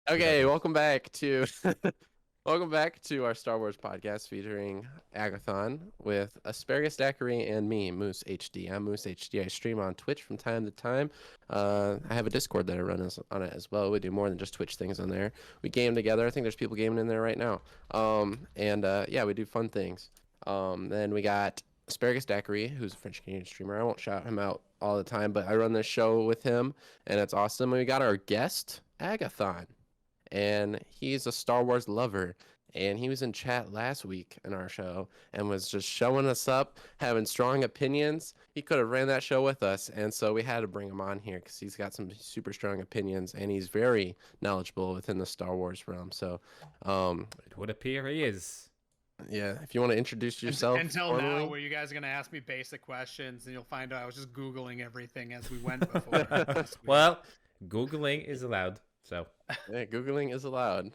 Okay, welcome back to welcome back to our Star Wars podcast featuring Agathon with Asparagus Daiquiri and me, Moose HD. I'm Moose HD. I stream on Twitch from time to time. I have a Discord that I run on it as well. We do more than just Twitch things on there. We game together. I think there's people gaming in there right now. Yeah, we do fun things. Then we got Asparagus Daiquiri, who's a French Canadian streamer. I won't shout him out all the time, but I run this show with him, and it's awesome. And we got our guest, Agathon, and he's a Star Wars lover. And he was in chat last week in our show and was just showing us up, having strong opinions. He could have ran that show with us, and so we had to bring him on here because he's got some super strong opinions and he's very knowledgeable within the Star Wars realm. So, it would appear he is. Yeah, if you want to introduce yourself. Until now, where you guys are going to ask me basic questions, and you'll find out I was just Googling everything as we went before. Well, Googling is allowed, so. Yeah, Googling is allowed.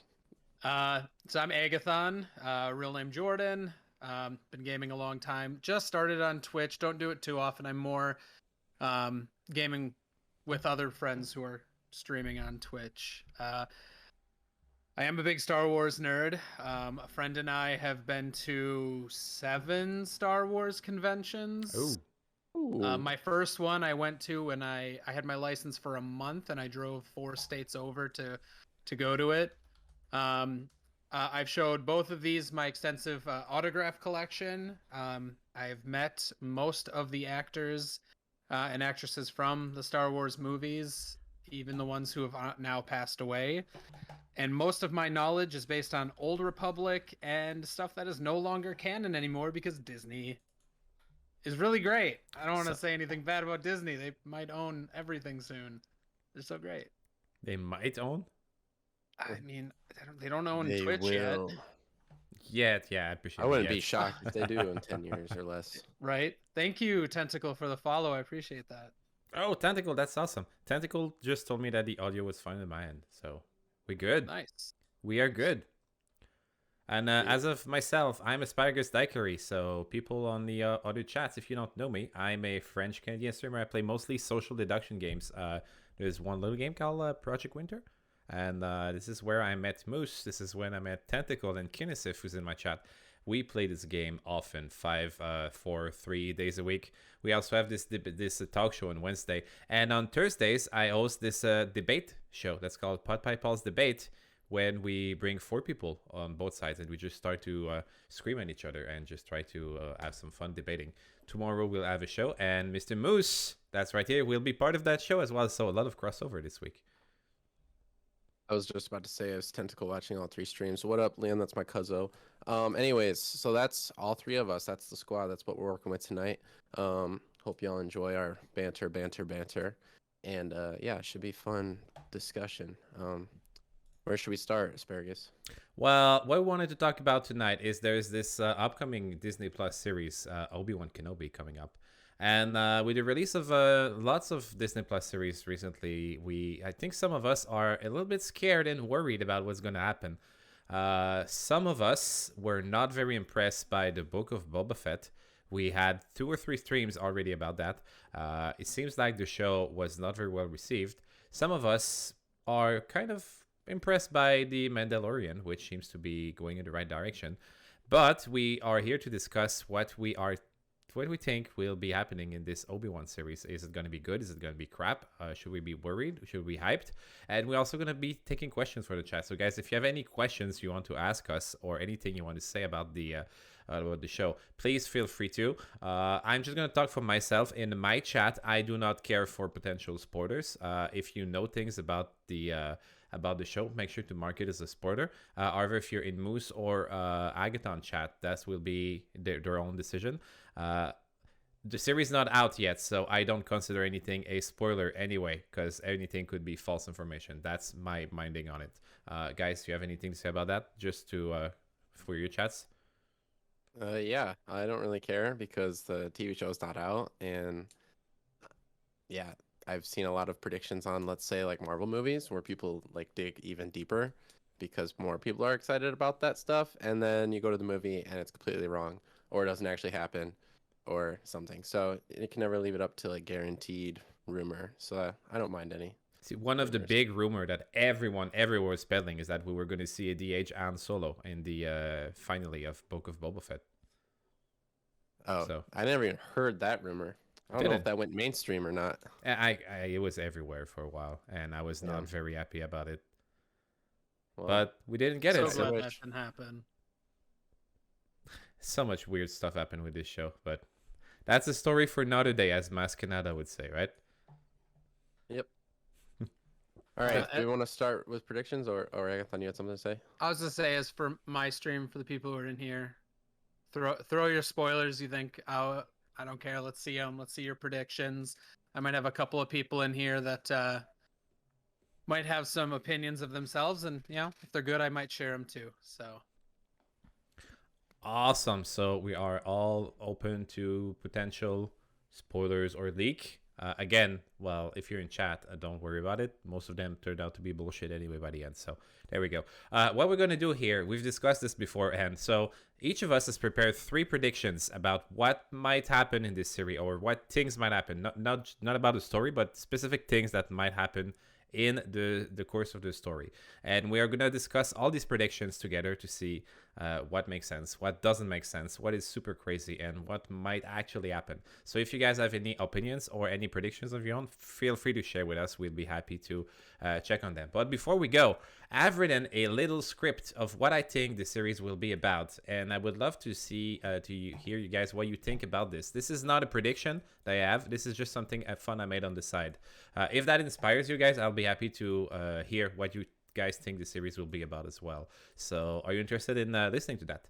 So I'm Agathon, real name Jordan. Been gaming a long time. Just started on Twitch. Don't do it too often. I'm more gaming with other friends who are streaming on Twitch. I am a big Star Wars nerd. A friend and I have been to 7 Star Wars conventions. Ooh. My first one I went to when I had my license for a month, and I drove 4 states over to go to it. I've showed both of these my extensive autograph collection. I've met most of the actors and actresses from the Star Wars movies, even the ones who have now passed away. And most of my knowledge is based on Old Republic and stuff that is no longer canon anymore because Disney is really great. I don't want to say anything bad about Disney. They might own everything soon. They're so great. They might own? I mean, they don't own Twitch yet. Yeah, I appreciate it. I wouldn't be shocked if they do in 10 years or less. Right? Thank you, Tentacle, for the follow. I appreciate that. Oh, Tentacle, that's awesome. Tentacle just told me that the audio was fine on my end, so we're good. Nice. We are good. And as of myself, I'm Asparagus Daiquiri, so people on the other chats, if you don't know me, I'm a French-Canadian streamer. I play mostly social deduction games. There's one little game called Project Winter, and this is where I met Moose. This is when I met Tentacle and Kinesif, who's in my chat. We play this game often, 3 days a week. We also have this talk show on Wednesday. And on Thursdays, I host this debate show that's called Pod Pie Paul's Debate, when we bring 4 people on both sides and we just start to scream at each other and just try to have some fun debating. Tomorrow we'll have a show, and Mr. Moose, that's right here, will be part of that show as well. So a lot of crossover this week. I was just about to say I was Tentacle watching all 3 streams. What up, Liam? That's my cousin. Anyways, so that's all 3 of us. That's the squad. That's what we're working with tonight. Hope y'all enjoy our banter. And yeah, it should be fun discussion. Where should we start, Asparagus? Well, what we wanted to talk about tonight is there's this upcoming Disney Plus series, Obi-Wan Kenobi, coming up. And with the release of lots of Disney Plus series recently, I think some of us are a little bit scared and worried about what's going to happen. Some of us were not very impressed by the Book of Boba Fett. We had 2 or 3 streams already about that. It seems like the show was not very well received. Some of us are kind of impressed by The Mandalorian, which seems to be going in the right direction. But we are here to discuss what we think will be happening in this Obi-Wan series. Is it going to be good? Is it going to be crap? Should we be worried? Should we be hyped? And we're also going to be taking questions for the chat. So guys, if you have any questions you want to ask us or anything you want to say about the show, please feel free to. I'm just going to talk for myself. In my chat, I do not care for potential spoilers. If you know things about the show, make sure to mark it as a spoiler. However, if you're in Moose or Agathon chat, that will be their own decision. The series is not out yet, so I don't consider anything a spoiler anyway, because anything could be false information. That's my minding on it. Guys, do you have anything to say about that? Just to for your chats? Yeah, I don't really care because the TV show is not out, and yeah, I've seen a lot of predictions on, let's say, like Marvel movies where people like dig even deeper because more people are excited about that stuff, and then you go to the movie and it's completely wrong, or it doesn't actually happen, or something. So it can never leave it up to like guaranteed rumor. So I don't mind any. See, one of the rumors. big rumor that everyone everywhere was peddling is that we were going to see a DH and Solo in the finale of Book of Boba Fett. Oh, So I never even heard that rumor. I don't know if Didn't. that went mainstream or not. it was everywhere for a while, and I was not very happy about it. Well, But we didn't get So it. So glad that didn't happen. so much weird stuff happened with this show, but that's a story for another day, as Mascanada would say, right? yep. All right. Do we want to start with predictions, or Agathon, you had something to say? I was gonna say, as for my stream, for the people who are in here, throw your spoilers. You think, oh, I don't care. Let's see them. Let's see your predictions. I might have a couple of people in here that might have some opinions of themselves, and if they're good, I might share them too. So Awesome. So we are all open to potential spoilers or leak. Again, well, if you're in chat, don't worry about it. Most of them turned out to be bullshit anyway by the end. So there we go. What we're going to do here, we've discussed this beforehand. So each of us has prepared 3 predictions about what might happen in this series, or what things might happen. Not about the story, but specific things that might happen in the course of the story. And we are going to discuss all these predictions together to see what makes sense, what doesn't make sense, what is super crazy, and what might actually happen. So if you guys have any opinions or any predictions of your own, feel free to share with us. We'll be happy to check on them. But before we go, I've written a little script of what I think the series will be about, and I would love to see hear you guys what you think about this. This is not a prediction that I have. This is just something fun I made on the side. If that inspires you guys, I'll be happy to hear what you guys think the series will be about as well. So are you interested in listening to that?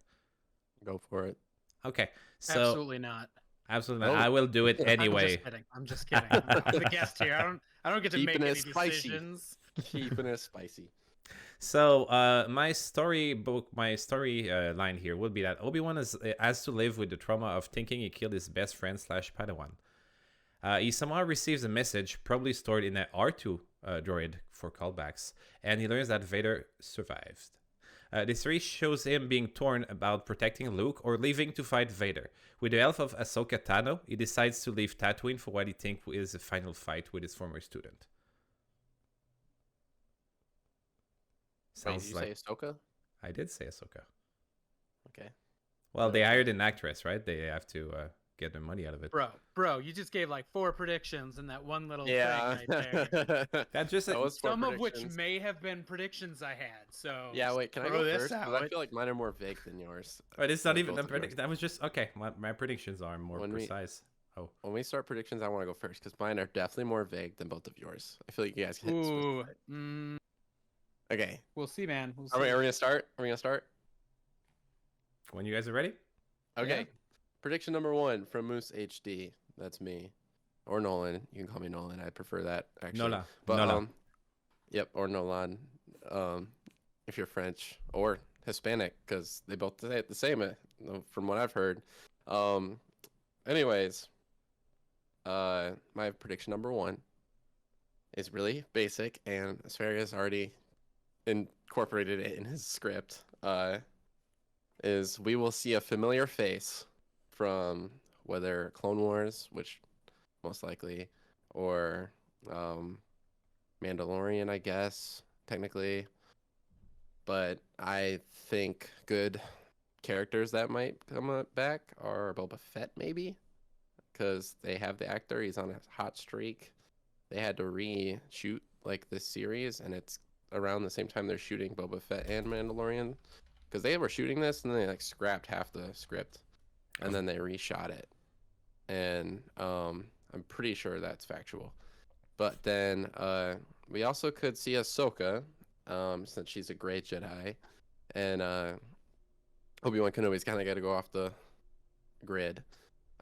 Go for it. Okay. So absolutely not. Absolutely not. I will do it anyway. I'm just kidding. I'm the guest here. I don't get to make any decisions. Keeping it spicy. So my story line here would be that Obi-Wan has to live with the trauma of thinking he killed his best friend / Padawan. He somehow receives a message, probably stored in an R2 droid for callbacks, and he learns that Vader survived. The series shows him being torn about protecting Luke or leaving to fight Vader. With the help of Ahsoka Tano, he decides to leave Tatooine for what he thinks is a final fight with his former student. Wait, did you say Ahsoka? I did say Ahsoka. Okay. Well, they hired an actress, right? They have to get their money out of it. Bro, you just gave like 4 predictions in that one little thing right there. That's just some of which may have been predictions I had. So yeah, wait, can I go first? Out. I feel like mine are more vague than yours. But it's not even a prediction. That was just okay. My predictions are more precise. When we start predictions, I want to go first because mine are definitely more vague than both of yours. I feel like you guys can hit specific. Okay. We'll see, man. We'll see. Are we gonna start? Are we gonna start? When you guys are ready? Okay. Yeah. Prediction number 1 from MmooseHD. That's me. Or Nolan. You can call me Nolan. I prefer that actually. Nola. But Nola. Yep, or Nolan. If you're French or Hispanic, because they both say it the same from what I've heard. Anyways, my prediction number 1 is really basic, and Asparagus already incorporated it in his script. Is we will see a familiar face from whether Clone Wars, which most likely, or Mandalorian, I guess, technically. But I think good characters that might come back are Boba Fett, maybe, because they have the actor. He's on a hot streak. They had to reshoot like this series, and it's around the same time they're shooting Boba Fett and Mandalorian, because they were shooting this and they like scrapped half the script, and then they reshot it, and I'm pretty sure that's factual. But then we also could see Ahsoka, since she's a great Jedi, and Obi-Wan Kenobi's kind of got to go off the grid.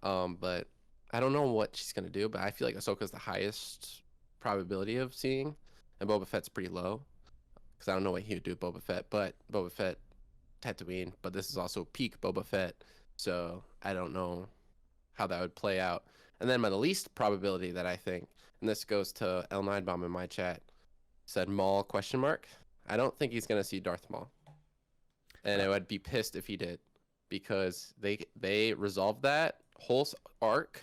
But I don't know what she's gonna do, but I feel like Ahsoka's the highest probability of seeing, and Boba Fett's pretty low, because I don't know what he would do with Boba Fett. But Boba Fett, Tatooine, but this is also peak Boba Fett, so I don't know how that would play out. And then my least probability that I think, and this goes to L9 Bomb in my chat, said Maul ? I don't think he's gonna see Darth Maul, and I would be pissed if he did, because they resolved that whole arc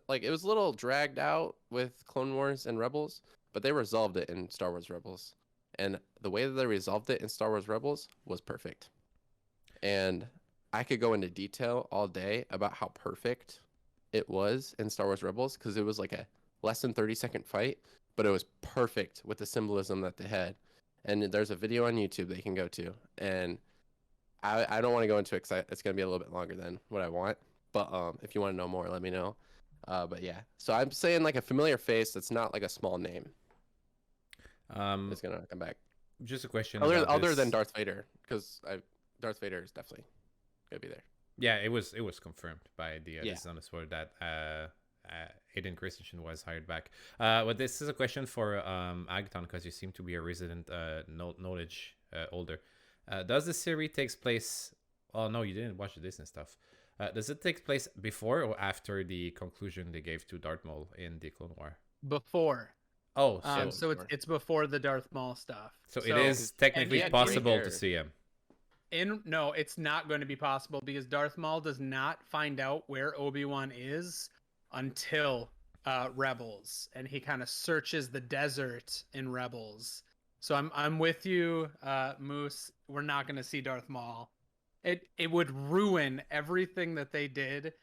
like it was a little dragged out with Clone Wars and Rebels, but they resolved it in Star Wars Rebels, and the way that they resolved it in Star Wars Rebels was perfect. And I could go into detail all day about how perfect it was in Star Wars Rebels because it was like a less than 30-second fight, but it was perfect with the symbolism that they had. And there's a video on YouTube they can go to, and I don't want to go into it because it's going to be a little bit longer than what I want. But if you want to know more, let me know. But yeah, so I'm saying like a familiar face that's not like a small name is going to come back. Just a question. Other than Darth Vader, because Darth Vader is definitely going to be there. Yeah, it was confirmed by the Yeah. designers for that Hayden Christensen was hired back. But this is a question for Agathon, because you seem to be a resident knowledge holder. Does the series takes place? Oh no, you didn't watch the Disney stuff. Does it take place before or after the conclusion they gave to Darth Maul in the Clone War? Before. Oh, So it's before the Darth Maul stuff. So it is technically possible to see him. No, it's not going to be possible because Darth Maul does not find out where Obi-Wan is until Rebels, and he kind of searches the desert in Rebels. So I'm with you, Moose. We're not going to see Darth Maul. It would ruin everything that they did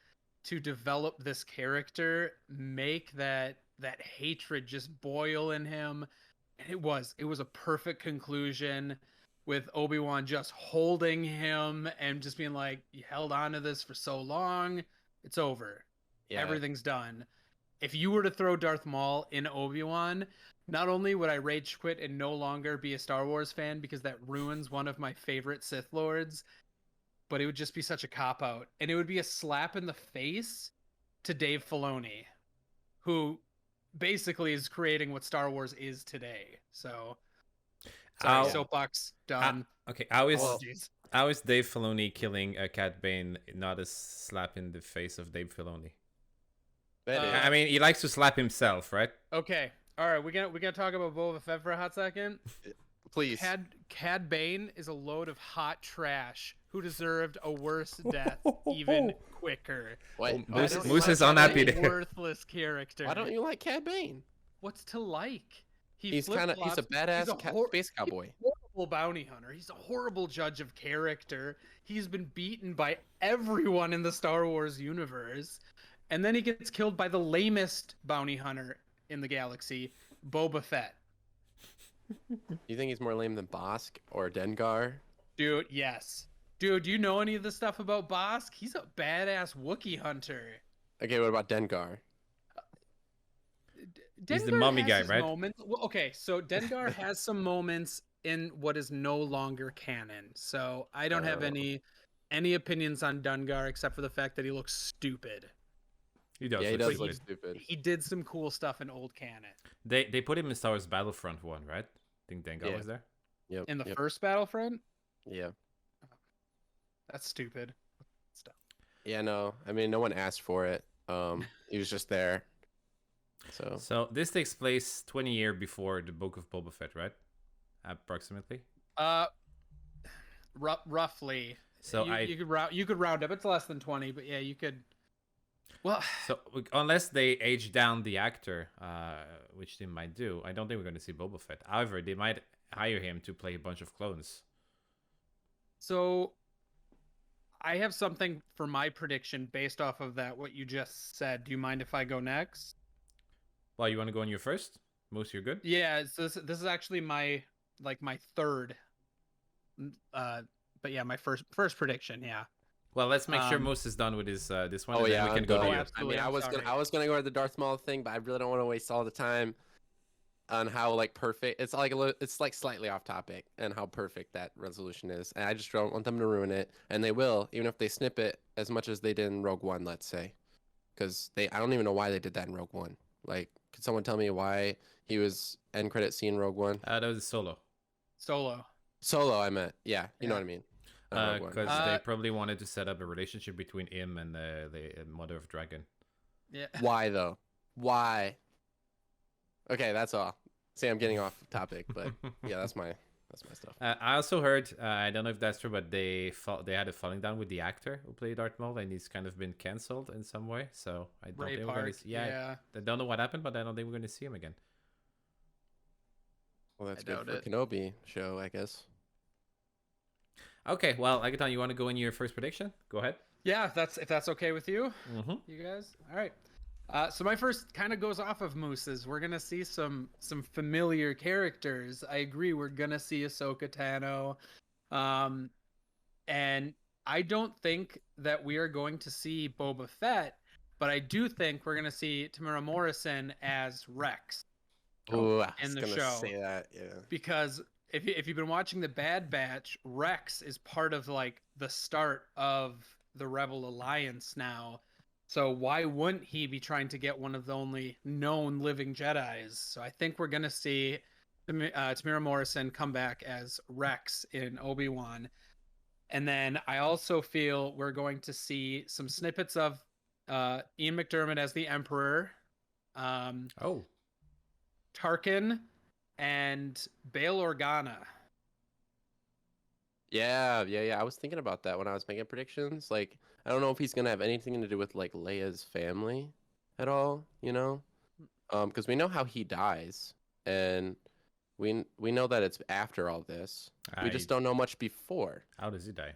to develop this character, make that hatred just boil in him. And it was a perfect conclusion with Obi-Wan just holding him and just being like, you held on to this for so long, it's over. Yeah. Everything's done. If you were to throw Darth Maul in Obi-Wan, not only would I rage quit and no longer be a Star Wars fan because that ruins one of my favorite Sith Lords, but it would just be such a cop-out. And it would be a slap in the face to Dave Filoni, who basically is creating what Star Wars is today. So, sorry, soapbox done. Okay, how is Dave Filoni killing Cat Bane not a slap in the face of Dave Filoni? I mean, he likes to slap himself, right? Okay, all right, we gonna talk about Boba Fett for a hot second. Please. Cad Bane is a load of hot trash who deserved a worse death even quicker. Wait, Moose is unhappy there. Worthless character. Why don't you like Cad Bane? What's to like? He's a badass space cowboy. He's a horrible bounty hunter. He's a horrible judge of character. He's been beaten by everyone in the Star Wars universe. And then he gets killed by the lamest bounty hunter in the galaxy, Boba Fett. You think he's more lame than Bosk or Dengar? Dude, yes. Dude, do you know any of the stuff about Bosk? He's a badass Wookiee hunter. Okay, what about Dengar? He's the mummy guy, right? Well, okay, so Dengar has some moments in what is no longer canon. So I don't have any opinions on Dengar except for the fact that he looks stupid. He does. Yeah, he does look stupid. He did some cool stuff in old canon. They put him in Star Wars Battlefront 1, right? I think Dengar was there. Yep. In the first Battlefront? Yeah. That's stupid. Stuff. Yeah, no. I mean, no one asked for it. He was just there. So this takes place 20 years before the Book of Boba Fett, right? Approximately. Roughly. So you could round up. It's less than 20, but yeah, you could. Well, so unless they age down the actor, which they might do, I don't think we're going to see Boba Fett. However, they might hire him to play a bunch of clones. So I have something for my prediction based off of that, what you just said. Do you mind if I go next? Well, you want to go on your first? Moose, you're good? Yeah, so this is actually my third. But yeah, my first prediction, yeah. Well, let's make sure Moose is done with his this one. Oh, and yeah, then we can go to you. I mean, I was gonna go to the Darth Maul thing, but I really don't want to waste all the time on how like perfect it's like slightly off topic and how perfect that resolution is, and I just don't want them to ruin it, and they will, even if they snip it as much as they did in Rogue One, let's say, because I don't even know why they did that in Rogue One. Like, could someone tell me why he was end credit scene Rogue One? That was Solo. I meant, yeah, you know what I mean. Because they probably wanted to set up a relationship between him and the Mother of Dragon. Yeah. Why though? Why? Okay, that's all. See, I'm getting off topic, but yeah, that's my That's my stuff. I also heard, I don't know if that's true, but they had a falling down with the actor who played Darth Maul, and he's kind of been cancelled in some way. So I don't Ray think we're going Park. to. Yeah, I don't know what happened, but I don't think we're going to see him again. Well, that's I good doubt for it. Kenobi show, I guess. Okay, well, Agathon, you want to go in your first prediction? Go ahead. Yeah, if that's okay with you, Mm-hmm. you guys. All right. So my first kind of goes off of Moose's. We're gonna see some familiar characters. I agree. We're gonna see Ahsoka Tano, and I don't think that we are going to see Boba Fett, but I do think we're gonna see Tamara Morrison as Rex Oh, I in was the gonna show. say that. Yeah. Because if you've been watching the Bad Batch, Rex is part of like the start of the Rebel Alliance now. So why wouldn't he be trying to get one of the only known living Jedis? So I think we're gonna see Tamara Morrison come back as Rex in Obi-Wan, and then I also feel we're going to see some snippets of Ian McDiarmid as the Emperor, Oh, Tarkin, and Bail Organa. Yeah. I was thinking about that when I was making predictions. Like, I don't know if he's gonna have anything to do with like Leia's family at all, you know? Because we know how he dies, and we know that it's after all this. We just don't know much before. How does he die?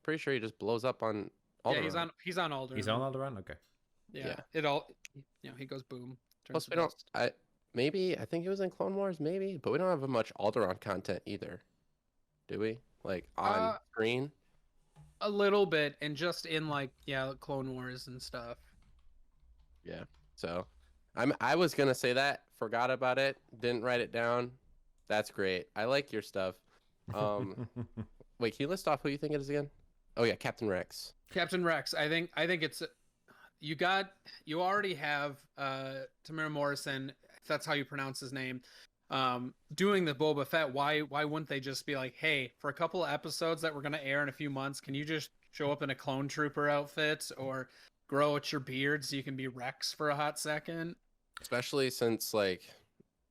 Pretty sure he just blows up on Alderaan. Yeah, he's on Alderaan. He's on Alderaan? Okay. Yeah. It all, he goes boom. Plus, we don't. I think it was in Clone Wars, maybe, but we don't have much Alderaan content either, do we? Like on screen. A little bit, and just in like Clone Wars and stuff. Yeah. So, I was gonna say that, forgot about it, didn't write it down. That's great. I like your stuff. Wait, can you list off who you think it is again? Oh yeah, Captain Rex. Captain Rex. I think it's you already have Tamara Morrison, if that's how you pronounce his name, doing the Boba Fett. Why wouldn't they just be like, hey, for a couple of episodes that we're gonna air in a few months, can you just show up in a clone trooper outfit or grow out your beard so you can be Rex for a hot second? Especially since like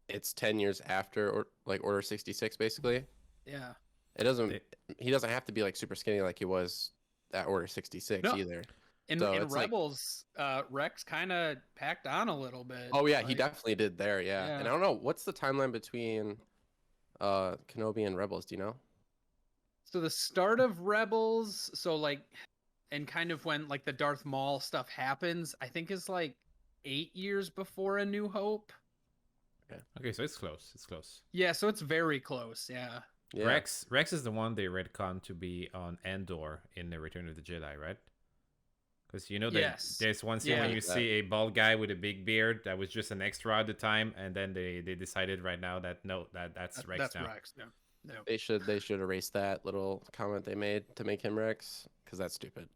it's 10 years after Order 66 basically. Yeah. He doesn't have to be like super skinny like he was at Order 66 either. In Rebels, Rex kind of packed on a little bit. Oh yeah, he definitely did there. Yeah. And I don't know what's the timeline between Kenobi and Rebels. Do you know? So the start of Rebels, and kind of when like the Darth Maul stuff happens, I think is like 8 years before A New Hope. Okay, so it's close. It's close. Yeah, so it's very close. Yeah. Rex is the one they retconned to be on Andor in the Return of the Jedi, right? Because there's one scene when you see a bald guy with a big beard that was just an extra at the time, and then they decided right now that that's Rex now. Rex. No. They should erase that little comment they made to make him Rex, because that's stupid.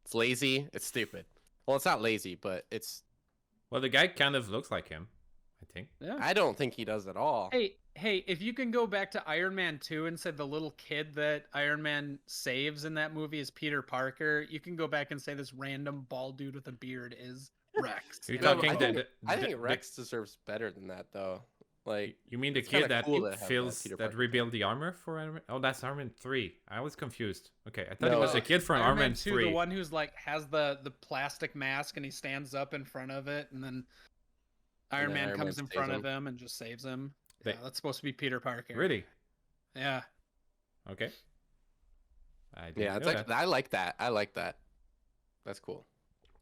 It's lazy. It's stupid. Well, it's not lazy, but it's. Well, the guy kind of looks like him, I think. Yeah. I don't think he does at all. Hey, if you can go back to Iron Man 2 and say the little kid that Iron Man saves in that movie is Peter Parker, you can go back and say this random bald dude with a beard is Rex. I think Rex deserves better than that, though. Like, you mean the kid that rebuilt the armor for Iron Man? Oh, that's Iron Man 3. I was confused. Okay, I thought it was a kid from Iron Man 2, 3. The one who's like has the plastic mask and he stands up in front of it, and then Iron Man comes in front of him and just saves him. Yeah, that's supposed to be Peter Parker. Really? Yeah. Okay. I like that. That's cool.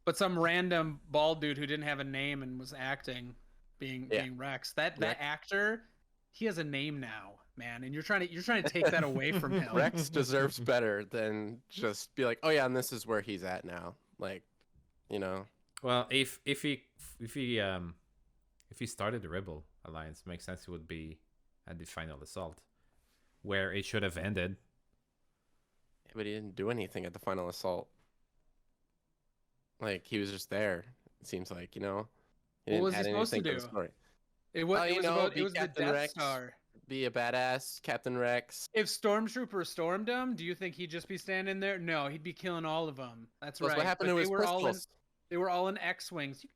But some random bald dude who didn't have a name and was acting being Rex. That actor, he has a name now, man, and you're trying to take that away from him. Rex deserves better than just be like, oh yeah, and this is where he's at now. Like, you know. Well, if he started the Rebel Alliance, makes sense. It would be at the final assault, where it should have ended. Yeah, but he didn't do anything at the final assault. Like, he was just there. It seems like, you know. What was he supposed to do? It was the Death Star. Be a badass, Captain Rex. If Stormtrooper stormed him, do you think he'd just be standing there? No, he'd be killing all of them. That's right. What happened to his pistols? They were all in X-wings. You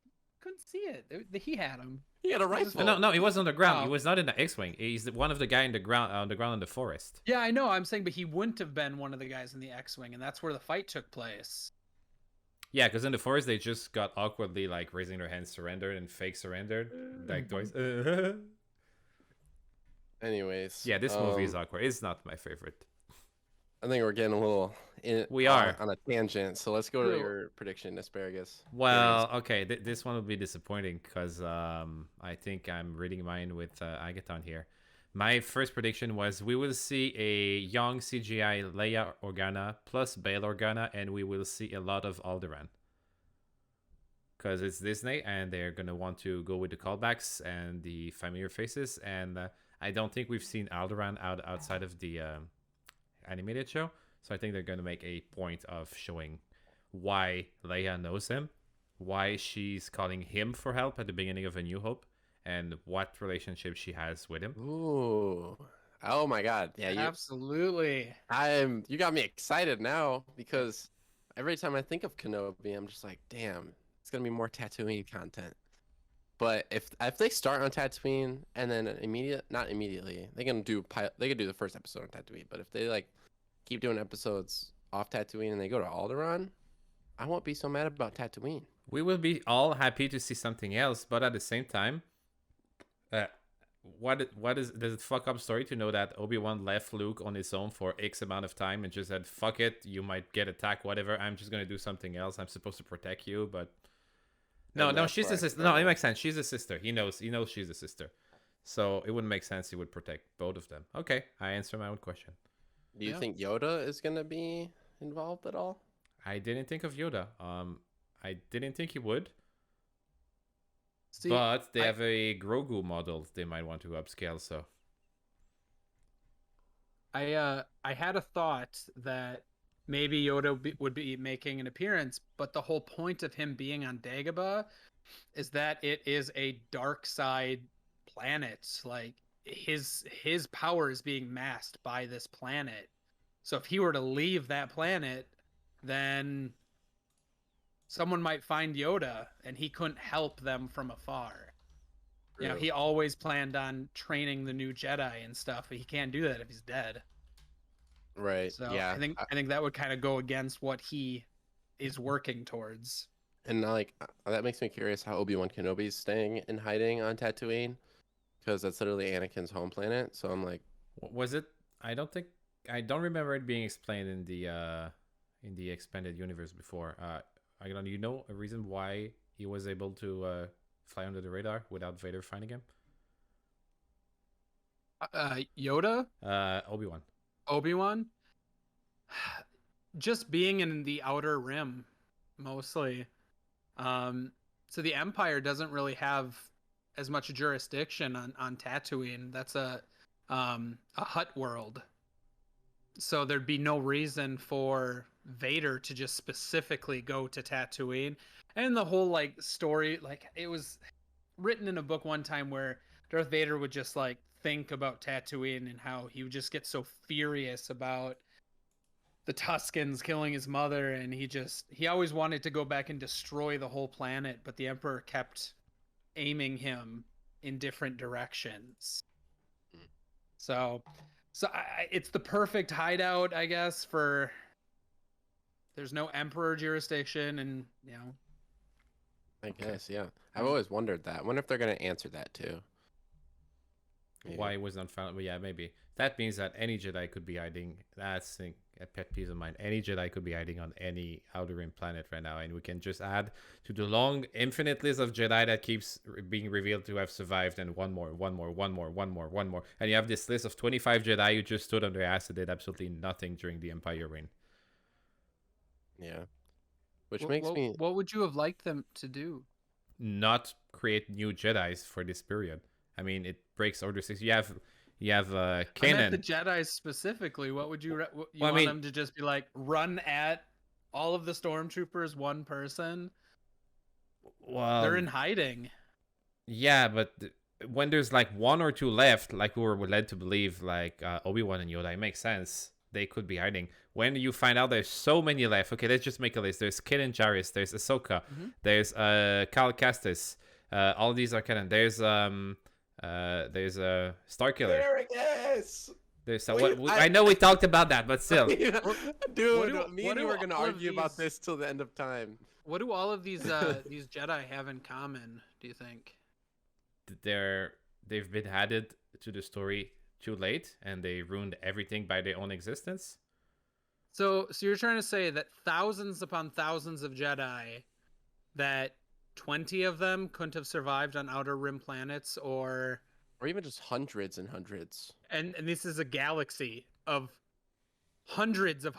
couldn't see it. He had him. He had a rifle. No, he was on the ground. He Oh. was not in the X-wing. He's one of the guy in the ground in the forest. Yeah, I know. I'm saying, but he wouldn't have been one of the guys in the X-wing, and that's where the fight took place. Yeah, because in the forest they just got awkwardly like raising their hands, surrendered, and fake surrendered, like twice. Anyways. Yeah, this movie is awkward. It's not my favorite. I think we're getting a little We are. on a tangent. So let's go to True. your prediction, Asparagus. Well, okay, this one will be disappointing because I think I'm reading mine with Agathon here. My first prediction was we will see a young CGI Leia Organa plus Bail Organa, and we will see a lot of Alderaan. Because it's Disney, and they're going to want to go with the callbacks and the familiar faces, and I don't think we've seen Alderaan outside of the animated show, so I think they're going to make a point of showing why Leia knows him, why she's calling him for help at the beginning of A New Hope, and what relationship she has with him. Ooh. Oh my God. Yeah, Absolutely. you got me excited now because every time I think of Kenobi, I'm just like, damn, it's gonna be more Tatooine content. But if they start on Tatooine and then not immediately, they could do the first episode on Tatooine. But if they like keep doing episodes off Tatooine and they go to Alderaan, I won't be so mad about Tatooine. We will be all happy to see something else, but at the same time, does it fuck up story to know that Obi-Wan left Luke on his own for X amount of time and just said, fuck it, you might get attacked, whatever, I'm just gonna do something else, I'm supposed to protect you, but no, she's the sister. No, it makes sense, she's a sister. He knows she's a sister, so it wouldn't make sense he would protect both of them. Okay, I answered my own question. Do you think Yoda is gonna be involved at all? I didn't think of Yoda. I didn't think he would. See, But they have a Grogu model they might want to upscale, so. I had a thought that maybe Yoda would be making an appearance, but the whole point of him being on Dagobah is that it is a dark side planet. Like his power is being masked by this planet. So if he were to leave that planet, then someone might find Yoda and he couldn't help them from afar. You know, he always planned on training the new Jedi and stuff, but he can't do that if he's dead. Right. So yeah. I think that would kind of go against what he is working towards. And like that makes me curious how Obi-Wan Kenobi is staying in hiding on Tatooine, because that's literally Anakin's home planet. So I'm like, Was it? I don't remember it being explained in the expanded universe before. You know a reason why he was able to fly under the radar without Vader finding him? Yoda? Obi-Wan. Just being in the outer rim, mostly. So the Empire doesn't really have as much jurisdiction on Tatooine. That's a Hutt world. So there'd be no reason for Vader to just specifically go to Tatooine. And the whole like story, like it was written in a book one time where Darth Vader would just like think about Tatooine and how he would just get so furious about the Tuskens killing his mother, and he always wanted to go back and destroy the whole planet, but the Emperor kept aiming him in different directions. So it's the perfect hideout, I guess, for there's no Emperor jurisdiction, and you know. I guess, yeah. I've always wondered that. I wonder if they're gonna answer that too. Maybe. Why it was not found? Well, yeah, maybe. That means that any Jedi could be hiding. That's a pet peeve of mine. Any Jedi could be hiding on any Outer Rim planet right now, and we can just add to the long, infinite list of Jedi that keeps being revealed to have survived, and one more. And you have this list of 25 Jedi who just stood on their ass and did absolutely nothing during the Empire reign. Yeah. Which makes me... What would you have liked them to do? Not create new Jedis for this period. I mean, it breaks Order 6. You have I Kanan. meant the Jedi specifically. What would you want them to just be like, run at all of the stormtroopers, one person? Well, they're in hiding. Yeah, but when there's like one or two left, like we were led to believe, like Obi-Wan and Yoda, it makes sense. they could be hiding. When you find out there's so many left, okay, let's just make a list. There's Kanan Jarrus, there's Ahsoka, there's Cal Kestis. All these are canon. There's Starkiller. Yes. There's I know we talked about that, but still. Dude, me and you were gonna argue about this till the end of time. What do all of these these Jedi have in common, do you think? They've been added to the story too late, and they ruined everything by their own existence. So you're trying to say that thousands upon thousands of Jedi, that 20 of them couldn't have survived on Outer Rim planets, or even just hundreds and hundreds. And this is a galaxy of hundreds of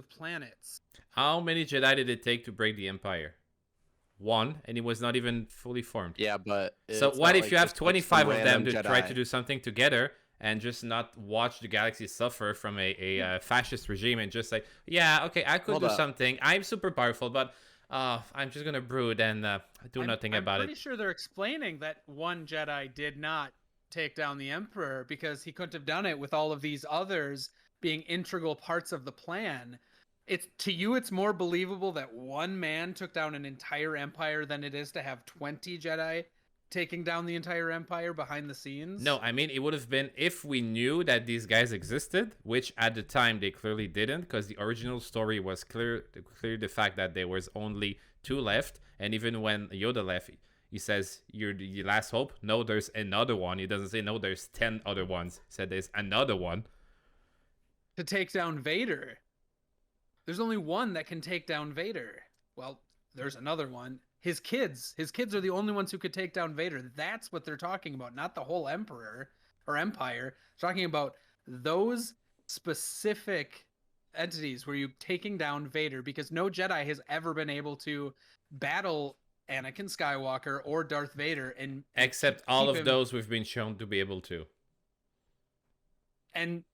planets. How many Jedi did it take to break the Empire? 1, and it was not even fully formed. Yeah, but so what if you have 25 of them to try to do something together and just not watch the galaxy suffer from a fascist regime and just say, yeah, okay, I could do something. I'm super powerful, but I'm just gonna brood and do nothing about it. I'm pretty sure they're explaining that one Jedi did not take down the Emperor because he couldn't have done it with all of these others being integral parts of the plan. It's more believable that one man took down an entire empire than it is to have 20 Jedi taking down the entire empire behind the scenes. No, I mean, it would have been if we knew that these guys existed, which at the time they clearly didn't, because the original story was clear the fact that there was only 2 left, and even when Yoda left, he says, "You're the last hope." No, there's another one. He doesn't say, no, there's 10 other ones. He said there's another one. To take down Vader. There's only one that can take down Vader. Well, there's another one. His kids are the only ones who could take down Vader. That's what they're talking about, not the whole emperor or empire. They're talking about those specific entities where you're taking down Vader, because no Jedi has ever been able to battle Anakin Skywalker or Darth Vader, and except all of those we've been shown to be able to.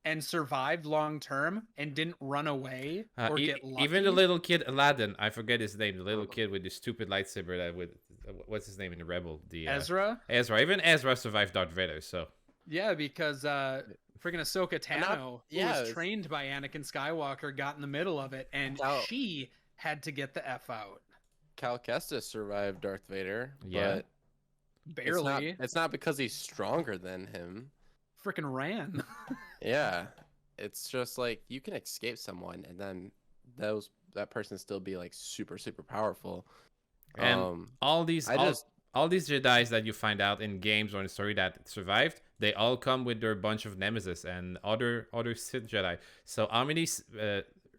And survived long term and didn't run away or get lucky. Even the little kid Aladdin, I forget his name, the little kid with the stupid lightsaber that with what's his name in the Rebel? Ezra. Even Ezra survived Darth Vader. So yeah, because freaking Ahsoka Tano, who was trained by Anakin Skywalker, got in the middle of it, and she had to get the F out. Cal Kestis survived Darth Vader, but barely. It's not because he's stronger than him. Freaking ran. Yeah, it's just like you can escape someone, and then that person still be like super powerful. And all these Jedis that you find out in games or in story that survived, they all come with their bunch of nemesis and other Sith Jedi. So how many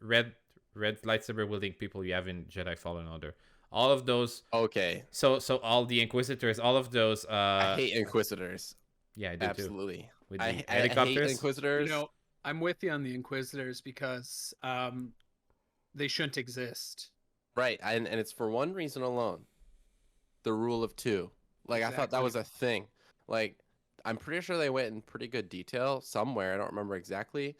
red lightsaber wielding people you have in Jedi Fallen Order? All of those. Okay. So all the Inquisitors, all of those. I hate Inquisitors. Yeah, I do absolutely. Too. With the helicopters. I hate Inquisitors. You know, I'm with you on the Inquisitors because they shouldn't exist. Right, and it's for one reason alone. The rule of 2. Like, exactly. I thought that was a thing. Like, I'm pretty sure they went in pretty good detail somewhere. I don't remember exactly.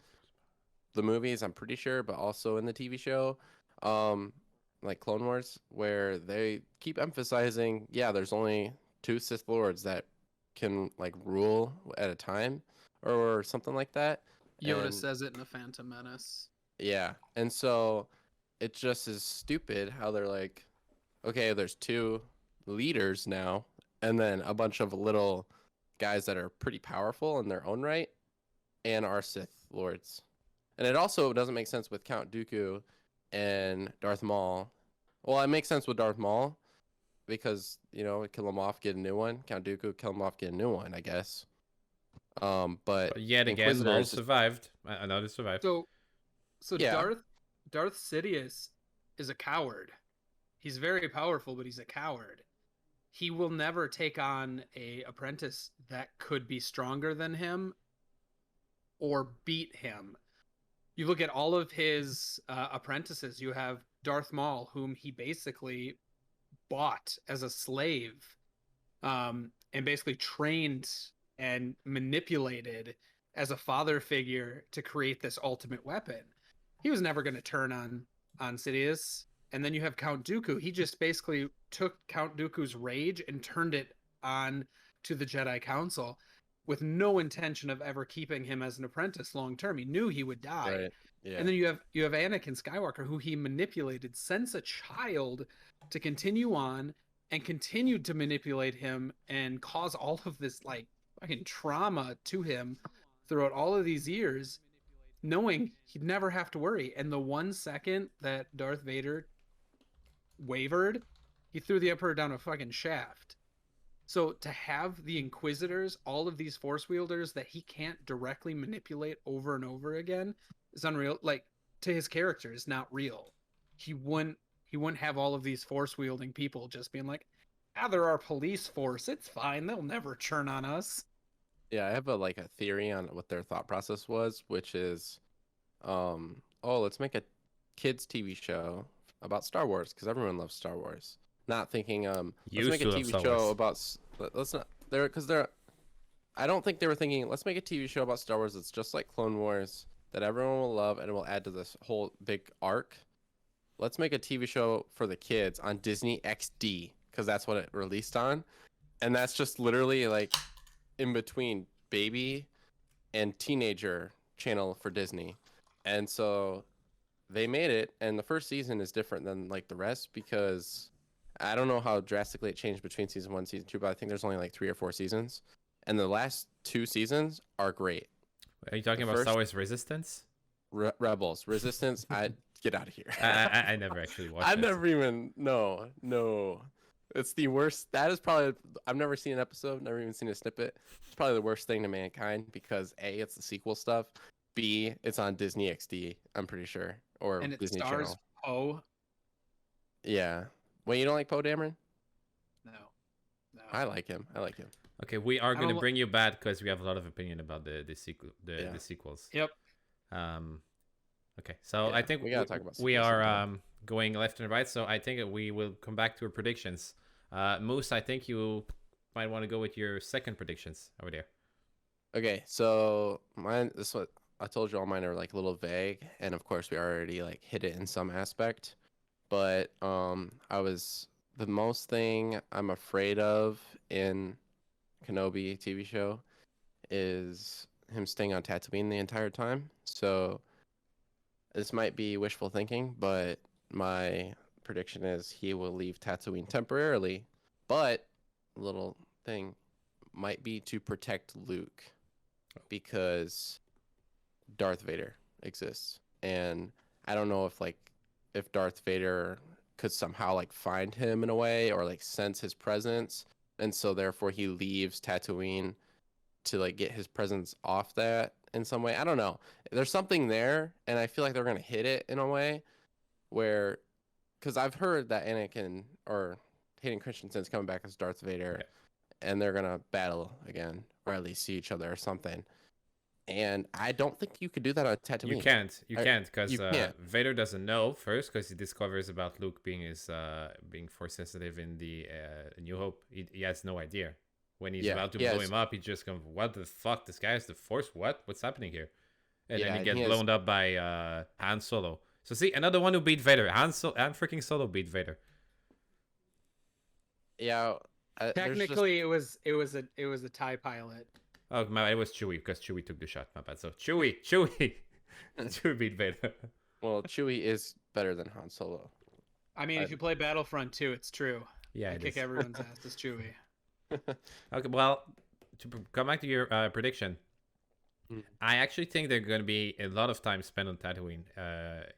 The movies, I'm pretty sure, but also in the TV show, like Clone Wars, where they keep emphasizing, yeah, there's only 2 Sith Lords that can like rule at a time or something like that. Yoda says it in The Phantom Menace. Yeah, and so it just is stupid how they're like, okay, there's 2 leaders now, and then a bunch of little guys that are pretty powerful in their own right and are Sith Lords. And it also doesn't make sense with Count Dooku and Darth Maul. Well, it makes sense with Darth Maul because, you know, kill him off, get a new one. Count Dooku, kill him off, get a new one, I guess. But yet again, Maul survived. Another survived. So yeah. Darth Sidious is a coward. He's very powerful, but he's a coward. He will never take on a apprentice that could be stronger than him or beat him. You look at all of his apprentices. You have Darth Maul, whom he basically bought as a slave, and basically trained and manipulated as a father figure to create this ultimate weapon. He was never going to turn on Sidious. And then you have Count Dooku. He just basically took Count Dooku's rage and turned it on to the Jedi Council. with no intention of ever keeping him as an apprentice long term. He knew he would die. Right. Yeah. And then you have Anakin Skywalker, who he manipulated since a child to continue on and continued to manipulate him and cause all of this like fucking trauma to him throughout all of these years, knowing he'd never have to worry. And the 1 second that Darth Vader wavered, he threw the Emperor down a fucking shaft. So to have the Inquisitors, all of these Force wielders that he can't directly manipulate over and over again, is unreal. Like, to his character, is not real. He wouldn't have all of these Force wielding people just being like, they're our police force. It's fine. They'll never turn on us. Yeah, I have a theory on what their thought process was, which is, let's make a kids TV show about Star Wars because everyone loves Star Wars. Not thinking, let's make a TV show about. Let's not there because they're. I don't think they were thinking. Let's make a TV show about Star Wars that's just like Clone Wars that everyone will love and it will add to this whole big arc. Let's make a TV show for the kids on Disney XD because that's what it released on, and that's just literally like in between baby and teenager channel for Disney. And so they made it, and the first season is different than like the rest because I don't know how drastically it changed between season 1 and season 2, but I think there's only like 3 or 4 seasons, and the last 2 seasons are great. Are you talking about Star Wars Resistance? Rebels. Resistance, I get out of here. I never actually watched it. I've never even no. It's the worst. That is probably, I've never seen an episode, never even seen a snippet. It's probably the worst thing to mankind because A, it's the sequel stuff. B, it's on Disney XD, I'm pretty sure. Or and it Disney stars Channel. Poe. Yeah. Wait, you don't like Poe Dameron? No. I like him. Okay, we are going to bring you back because we have a lot of opinion about the sequels. Yep. Okay, so Yeah, I think we gotta talk about we sequels are sometime. going left and right. So I think we will come back to our predictions. Moose, I think you might want to go with your second predictions over there. Okay, so mine. This is what I told you. All mine are like a little vague, and of course we already like hit it in some aspect. But the most thing I'm afraid of in Kenobi TV show is him staying on Tatooine the entire time. So this might be wishful thinking, but my prediction is he will leave Tatooine temporarily. But little thing might be to protect Luke because Darth Vader exists, and I don't know if Darth Vader could somehow find him in a way or sense his presence, and so therefore he leaves Tatooine to get his presence off that in some way. I don't know. There's something there, and I feel like they're gonna hit it in a way where, because I've heard that Anakin or Hayden Christensen's coming back as Darth Vader, and they're gonna battle again, or at least see each other or something. And I don't think you could do that on Tatooine. You can't, because can't. Vader doesn't know first, because he discovers about Luke being being force sensitive in the New Hope. He has no idea. When he's about to blow him up, he just goes, "What the fuck? This guy is the Force? What's happening here?" And then he gets blown up by Han Solo. So see, another one who beat Vader. Han freaking Solo beat Vader. Yeah. Technically, it was a TIE pilot. Oh, it was Chewie, because Chewie took the shot. My bad. So Chewie beat Vader. Well, Chewie is better than Han Solo. I mean, if you play Battlefront 2, it's true. Yeah, I kick everyone's ass. It's Chewie. Okay, well, to come back to your prediction, I actually think there's going to be a lot of time spent on Tatooine.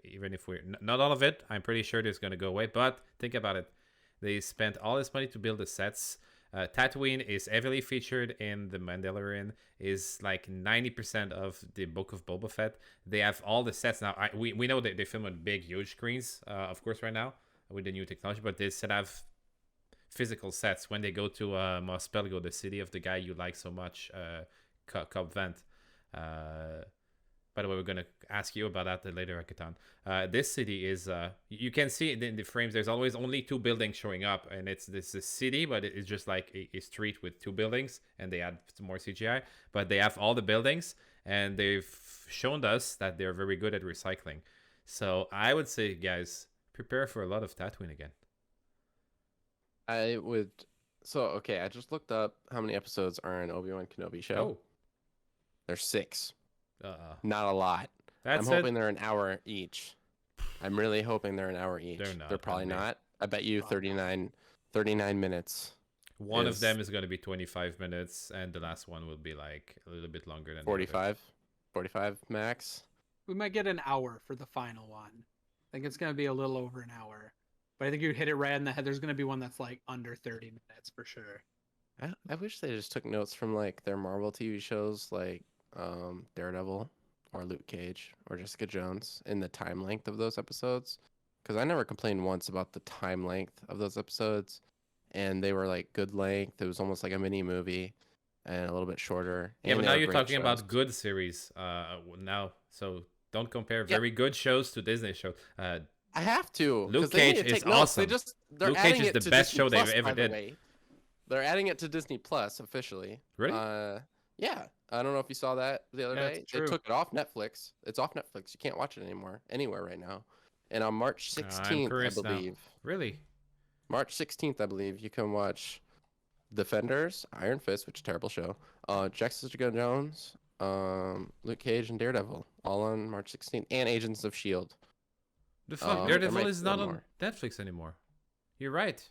Even if we're not all of it, I'm pretty sure it's going to go away. But think about it. They spent all this money to build the sets. Tatooine is heavily featured in The Mandalorian, is 90% of the Book of Boba Fett. They have all the sets now. We know that they film on big, huge screens, of course, right now with the new technology, but they still have physical sets when they go to Mos Pelgo, the city of the guy you like so much, Cobb Vanth. By the way, we're going to ask you about that later, Agathon. This city is, you can see it in the frames, there's always only 2 buildings showing up, and it's a city, but it's just like a street with 2 buildings, and they add some more CGI, but they have all the buildings, and they've shown us that they're very good at recycling. So I would say, guys, prepare for a lot of Tatooine again. I would. So, okay, I just looked up how many episodes are in Obi-Wan Kenobi show. There's 6. Uh-uh. Not a lot. That's I'm hoping they're an hour each. I'm really hoping they're an hour each. They're not They're probably gonna be. not. I bet you Probably not. 39 minutes. One of is them is going to be 25 minutes, and the last one will be like a little bit longer than the other. 45 max. We might get an hour for the final one. I think it's going to be a little over an hour. But I think you hit it right in the head. There's going to be one that's like under 30 minutes for sure. I wish they just took notes from like their Marvel TV shows like Daredevil or Luke Cage or Jessica Jones in the time length of those episodes. Because I never complained once about the time length of those episodes. And they were like good length. It was almost like a mini movie and a little bit shorter. Yeah, And but they now were you're great talking shows. about good series now. So don't compare Yeah. very good shows to Disney shows. I have to. Luke 'cause they need Cage to is take notes. awesome. They're Luke Cage adding is it the to best Disney show they've Plus, ever by the did. way. They're adding it to Disney Plus officially. Really? Yeah. I don't know if you saw that the other Yeah, day. it's They true. took it off Netflix. It's off Netflix. You can't watch it anywhere right now. And on March 16th, I curious now. believe. Really? March 16th, I believe, you can watch Defenders, Iron Fist, which is a terrible show. Jessica Jones, Luke Cage, and Daredevil, all on March 16th, and Agents of Shield. The fuck? there Daredevil might is be not one on more. Netflix anymore. You're right.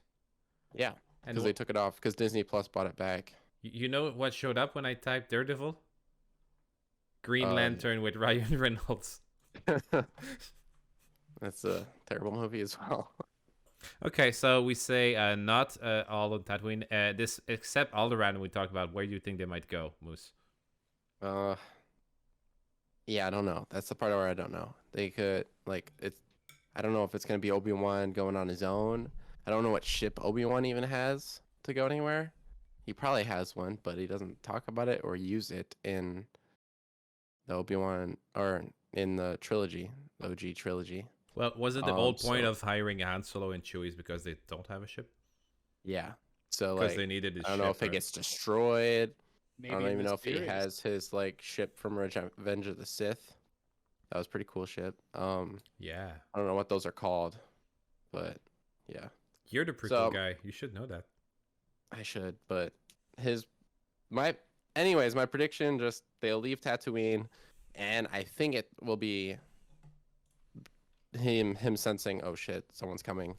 Yeah, And because they took it off because Disney Plus bought it back. you know what showed up when I typed Daredevil? Green Um, Lantern with Ryan Reynolds. That's a terrible movie as well. Okay, so we say not all on Tatooine. This except Alderaan we talked about. Where do you think they might go, Moose? Yeah, I don't know. That's the part where I don't know. They could like it's. I don't know if it's gonna be Obi-Wan going on his own. I don't know what ship Obi-Wan even has to go anywhere. He probably has one, but he doesn't talk about it or use it in the Obi-Wan or in the trilogy, the OG trilogy. Well, was it the old point so- of hiring Han Solo and Chewie's because they don't have a ship? Yeah. So Because like, they needed a I don't know ship, if it right? gets destroyed. Maybe I don't in even this know if he series. has his like ship from Revenge of the Sith. That was a pretty cool ship. Yeah. I don't know what those are called, but yeah, You're the prequel So- guy. You should know that. I should. But my prediction just they'll leave Tatooine, and I think it will be him sensing, oh shit, someone's coming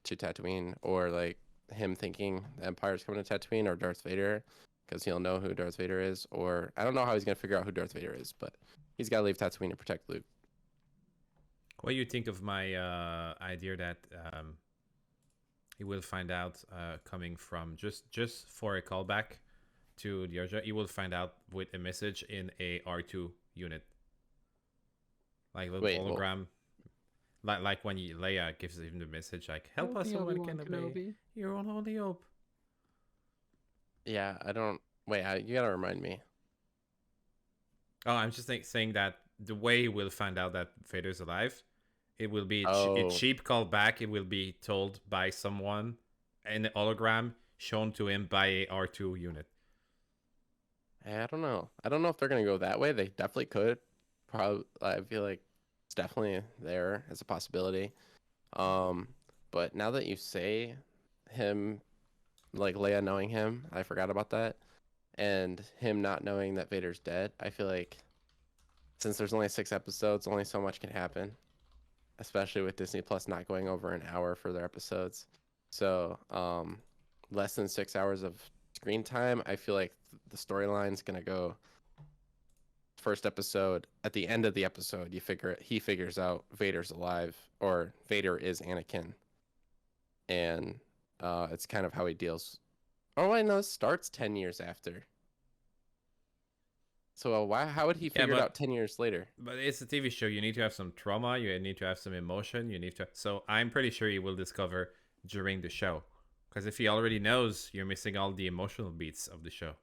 to Tatooine, or like him thinking the Empire's coming to Tatooine, or Darth Vader, because he'll know who Darth Vader is, or I don't know how he's gonna figure out who Darth Vader is, but he's got to leave Tatooine to protect Luke. What do you think of my idea that he will find out coming from just for a callback to the other? He will find out with a message in a R2 unit, like a little Wait, well- hologram. Like when Leia gives him the message, like "Help us, Obi-Wan Kenobi. You're our only hope." Yeah, I don't. Wait, you gotta remind me. Oh, I'm just saying that the way we'll find out that Vader's alive, it will be a Oh. cheap callback. It will be told by someone in a hologram shown to him by a R2 unit. I don't know. I don't know if they're gonna go that way. They definitely could. Probably. I feel like it's definitely there as a possibility. But now that you say him, like Leia knowing him, I forgot about that, and him not knowing that Vader's dead. I feel like since there's only 6 episodes, only so much can happen, especially with Disney Plus not going over an hour for their episodes. So, less than 6 hours of screen time. I feel like the storyline's gonna go. First episode, at the end of the episode, he figures out Vader's alive, or Vader is Anakin, and it's kind of how he deals. Oh, I know. It starts 10 years after. So how would he figure it but- out 10 years later? But it's a TV show. You need to have some trauma. You need to have some emotion. You need to. So I'm pretty sure he will discover during the show, because if he already knows, you're missing all the emotional beats of the show.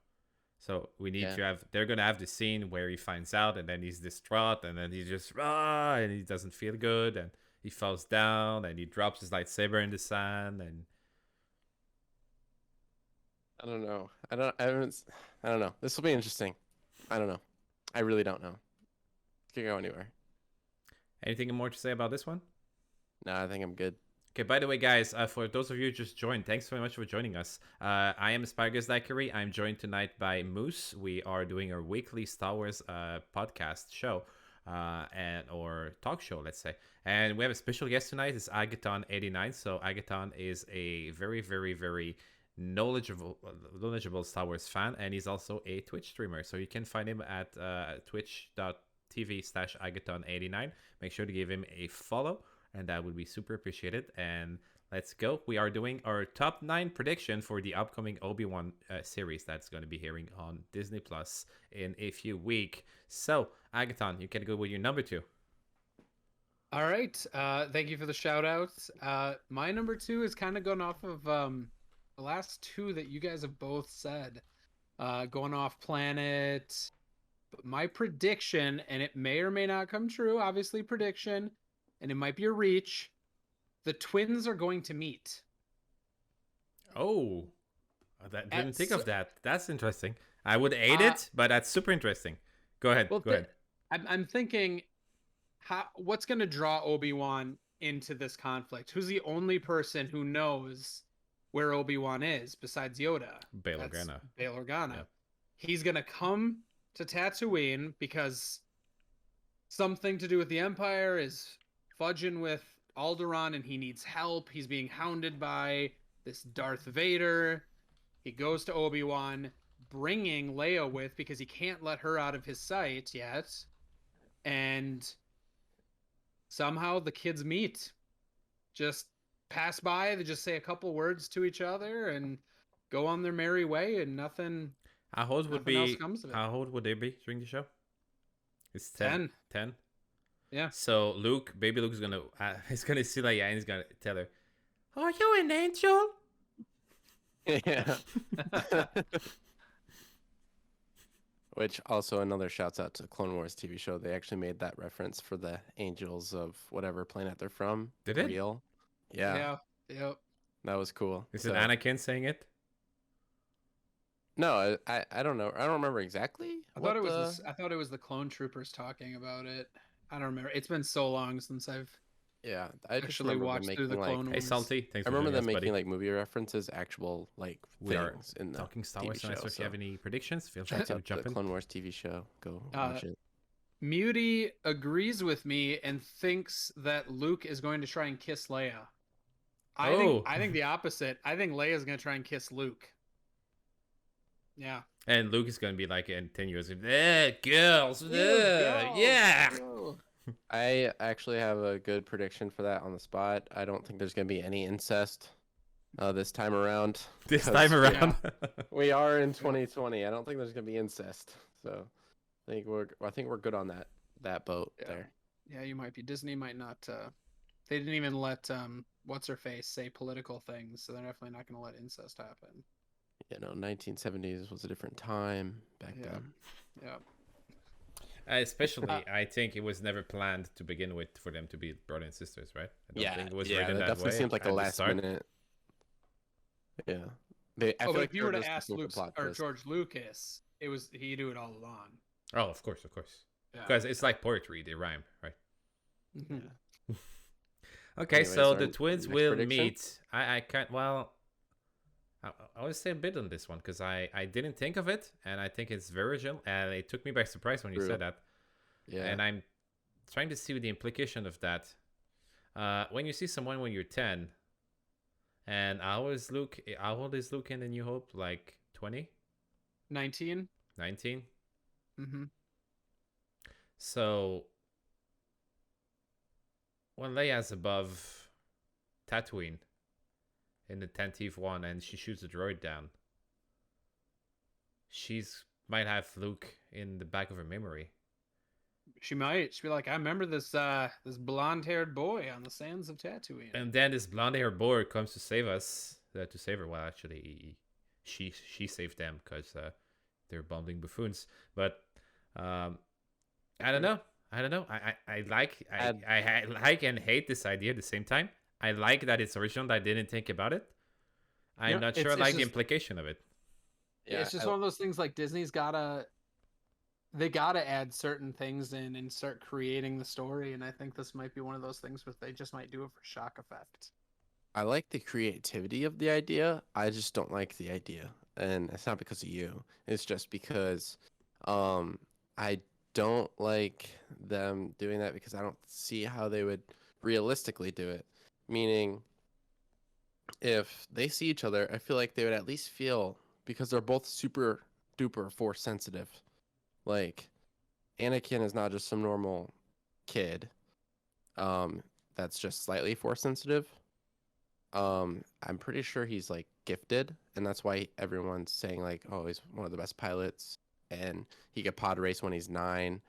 So we need Yeah. to have. They're gonna have the scene where he finds out, and then he's distraught, and then he just and he doesn't feel good, and he falls down, and he drops his lightsaber in the sand, and I don't know. I don't know. This will be interesting. I don't know. I really don't know. It could go anywhere. anything more to say about this one? No, I think I'm good. Okay, by the way, guys, for those of you who just joined, thanks very much for joining us. I am Asparagus Daiquiri. I'm joined tonight by Moose. We are doing our weekly Star Wars podcast show, or talk show, let's say. And we have a special guest tonight. It's Agathon89. So Agathon is a very, very, very knowledgeable Star Wars fan, and he's also a Twitch streamer. So you can find him at twitch.tv/Agathon89. Make sure to give him a follow, and that would be super appreciated. And let's go. We are doing our top 9 prediction for the upcoming Obi-Wan series that's going to be airing on Disney Plus in a few weeks. So, Agathon, you can go with your number 2. All right. Thank you for the shout outs. My number 2 is kind of going off of the last 2 that you guys have both said. Going off planet. But my prediction, and it may or may not come true, obviously prediction, and it might be a reach. The twins are going to meet. Oh, I didn't think of that. That's interesting. I would hate it, but that's super interesting. Go ahead. Well, go ahead. I'm thinking, what's going to draw Obi-Wan into this conflict? Who's the only person who knows where Obi-Wan is besides Yoda? Bail Organa. Bail Organa. Yep. He's going to come to Tatooine because something to do with the Empire is fudging with Alderaan, and he needs help. He's being hounded by this Darth Vader. He goes to Obi-Wan, bringing Leia with because he can't let her out of his sight yet. And somehow the kids meet. Just pass by, they just say a couple words to each other and go on their merry way, and nothing. How old would else comes of it. How old would they be during the show? It's 10. 10? Yeah. So baby Luke is gonna see Leia, and he's gonna tell her, "Are you an angel?" Yeah. Which also another shouts out to Clone Wars TV show. They actually made that reference for the angels of whatever planet they're from. Did it? Real. Yeah. Yep. That was cool. Is it Anakin saying it? No, I don't know. I don't remember exactly. I thought it was the clone troopers talking about it. I don't remember. It's been so long since I've I just actually remember them watched through the making, Clone Hey, Wars. Salty. Thanks I for remember joining them us, making buddy. like movie references, actual like We are things in the talking Star TV Wars tonight, show, so if you have any predictions, feel free Shouts to out to jump the in. Clone Wars TV show. Go watch it. Muty agrees with me and thinks that Luke is going to try and kiss Leia. I think the opposite. I think Leia's going to try and kiss Luke. Yeah. And Luke is going to be like in 10 years, girls, Girls. yeah. Whoa. I actually have a good prediction for that on the spot. I don't think there's going to be any incest this time around. This 'cause time around. we are in 2020. I don't think there's going to be incest. So I think we're good on that boat there. Yeah, you might be. Disney might not. They didn't even let what's her face say political things, so they're definitely not going to let incest happen. 1970s was a different time back then. Yeah. Especially, I think it was never planned to begin with for them to be brother and sisters, right? I don't think it was written that that definitely way seemed like at a the last start. minute. Yeah. I But feel if you were there to was ask definitely a Luke plot or twist. George Lucas, he'd do it all along. Oh, of course. Yeah. Because it's like poetry, they rhyme, right? Mhm. Okay, Anyways, so our the twins next will prediction? meet. I can't. Well, I would say a bit on this one because I didn't think of it, and I think it's very original, and it took me by surprise when you True. said that. Yeah. And I'm trying to see the implication of that. When you see someone when you're 10, and how old is Luke in A New Hope? Like 20? 19. 19? Mm-hmm. So when Leia's above Tatooine in the 10th one and she shoots a droid down, might have Luke in the back of her memory. She might. She'd be like, I remember this blonde-haired boy on the sands of Tatooine. And then this blonde-haired boy comes to save us. To save her. Well, actually, she saved them because they're bumbling buffoons. But I don't know. I like and hate this idea at the same time. I like that it's original. That I didn't think about it. I'm not sure I like the implication of it. Yeah, it's just one of those things like Disney's gotta add certain things in and start creating the story, and I think this might be one of those things where they just might do it for shock effect. I like the creativity of the idea. I just don't like the idea. And it's not because of you. It's just because I don't like them doing that because I don't see how they would realistically do it. Meaning, if they see each other, I feel like they would at least feel, because they're both super duper force sensitive. Like, Anakin is not just some normal kid that's just slightly force sensitive. I'm pretty sure he's like gifted, and that's why everyone's saying like, oh, he's one of the best pilots, and he could pod race when he's 9.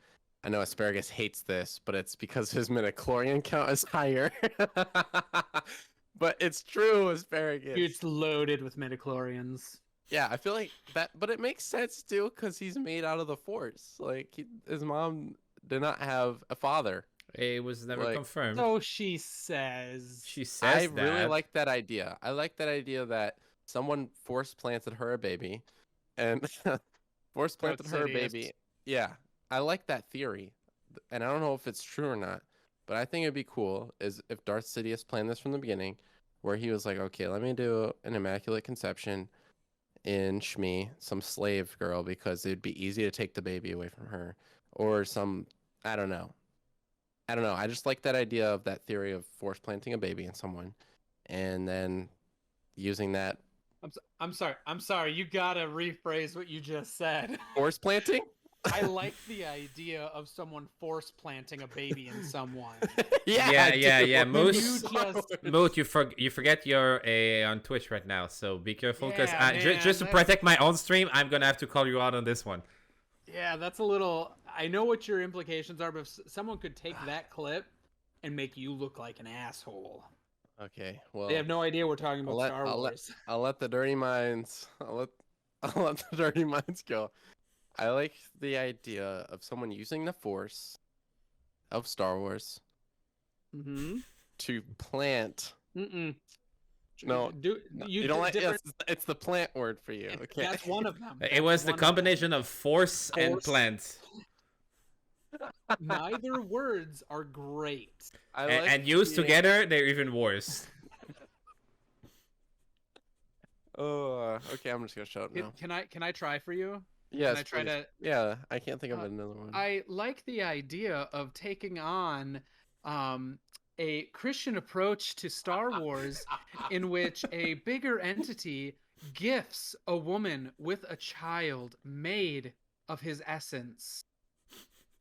I know Asparagus hates this, but it's because his midichlorian count is higher. But it's true, Asparagus. It's loaded with midichlorians. Yeah, I feel like that, but it makes sense too because he's made out of the Force. Like his mom did not have a father. It was never Like, confirmed. So she says. She says I that. really like that idea. I like that idea that someone force planted her a baby, and force planted her a baby. Yeah, I like that theory, and I don't know if it's true or not, but I think it'd be cool is if Darth Sidious planned this from the beginning, where he was like, okay, let me do an immaculate conception in Shmi, some slave girl, because it'd be easy to take the baby away from her, or some, I don't know. I just like that idea of that theory of force planting a baby in someone, and then using that. I'm sorry. You gotta rephrase what you just said. Force planting? I like the idea of someone force planting a baby in someone. Yeah. Moose, You you forget you're on Twitch right now, so be careful because Yeah, just to man, protect my own stream, I'm gonna have to call you out on this one. Yeah, that's a little. I know what your implications are, but if someone could take that clip and make you look like an asshole. Okay, well, They have no idea we're talking about Star Wars. I'll let the dirty minds. I'll let the dirty minds go. I like the idea of someone using the Force of Star Wars Mm-hmm. to plant. Mm-mm. No, you don't like. different- Yes, it's the plant word for you. Okay, That's one of them. It was the That's one of them. combination of force and Force. plant. Neither words are great. I And used together, they're even worse. Oh, okay. I'm just gonna shut up now. Can I try for you? Yes, Can I try please. to? Yeah, I can't think of Uh, another one. I like the idea of taking on a Christian approach to Star Wars in which a bigger entity gifts a woman with a child made of his essence.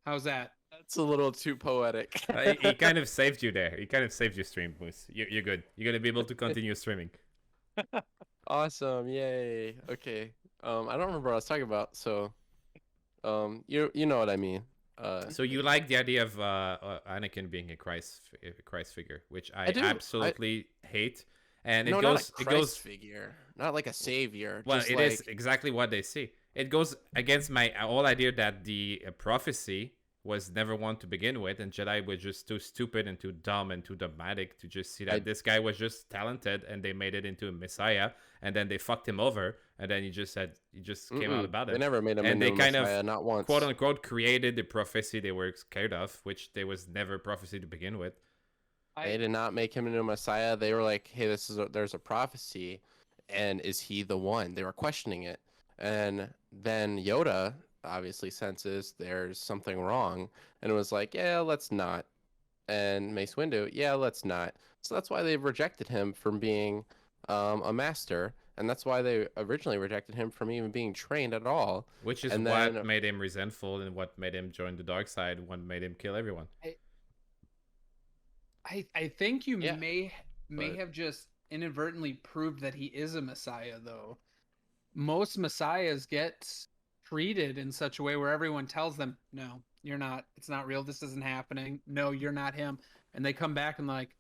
How's that? That's a little too poetic. He kind of saved you there. He kind of saved your stream, Moose. You're good. You're gonna be able to continue streaming. Awesome! Yay! Okay. I don't remember what I was talking about. So, you know what I mean. So you like the idea of Anakin being a Christ figure, which I do. absolutely hate, and no, it not goes a Christ figure, not like a savior. Well, just it like, is exactly what they see. It goes against my whole idea that the prophecy was never one to begin with, and Jedi were just too stupid and too dumb and too dogmatic to just see that this guy was just talented, and they made it into a messiah, and then they fucked him over, and then he just came out about it. They never made him And into they a kind of, messiah, not once. quote unquote, created the prophecy they were scared of, which there was never prophecy to begin with. They did not make him into a messiah. They were like, hey, there's a prophecy, and is he the one? They were questioning it, and then Yoda obviously senses there's something wrong, and it was like, yeah, let's not. And Mace Windu, yeah, let's not. So that's why they rejected him from being a master, and that's why they originally rejected him from even being trained at all. Which is And what then- made him resentful, and what made him join the dark side, what made him kill everyone. I think you Yeah, may but- have just inadvertently proved that he is a messiah, though. Most messiahs get treated in such a way where everyone tells them, no, you're not, it's not real, this isn't happening, no, you're not him, and they come back and like,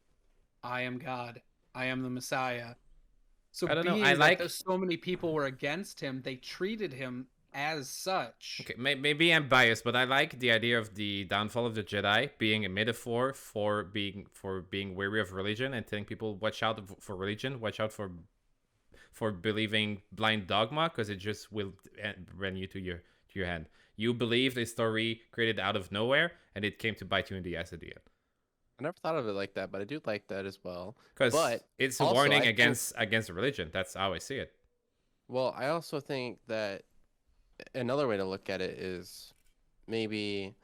I am God, I am the messiah. So I don't know, being I that like- there's so many people were against him, they treated him as such. Okay, maybe I'm biased, but I like the idea of the downfall of the Jedi being a metaphor for being weary of religion and telling people watch out for religion, watch out for believing blind dogma, because it just will run you to your hand. You believed a story created out of nowhere, and it came to bite you in the ass at the end. I never thought of it like that, but I do like that as well. Because But it's a also, warning I think, against religion. That's how I see it. well, I also think that another way to look at it is maybe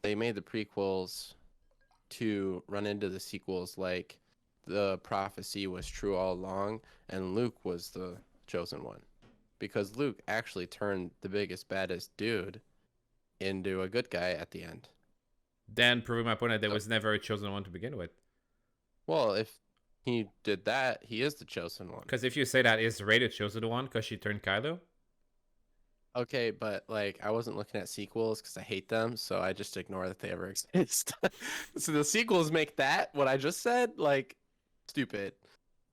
they made the prequels to run into the sequels like the prophecy was true all along and Luke was the chosen one. Because Luke actually turned the biggest, baddest dude into a good guy at the end. Then proving my point that there So- was never a chosen one to begin with. Well, if he did that, he is the chosen one. Because if you say that, is Rey the chosen one because she turned Kylo? Okay, but like I wasn't looking at sequels because I hate them, so I just ignore that they ever exist. So the sequels make that what I just said like stupid.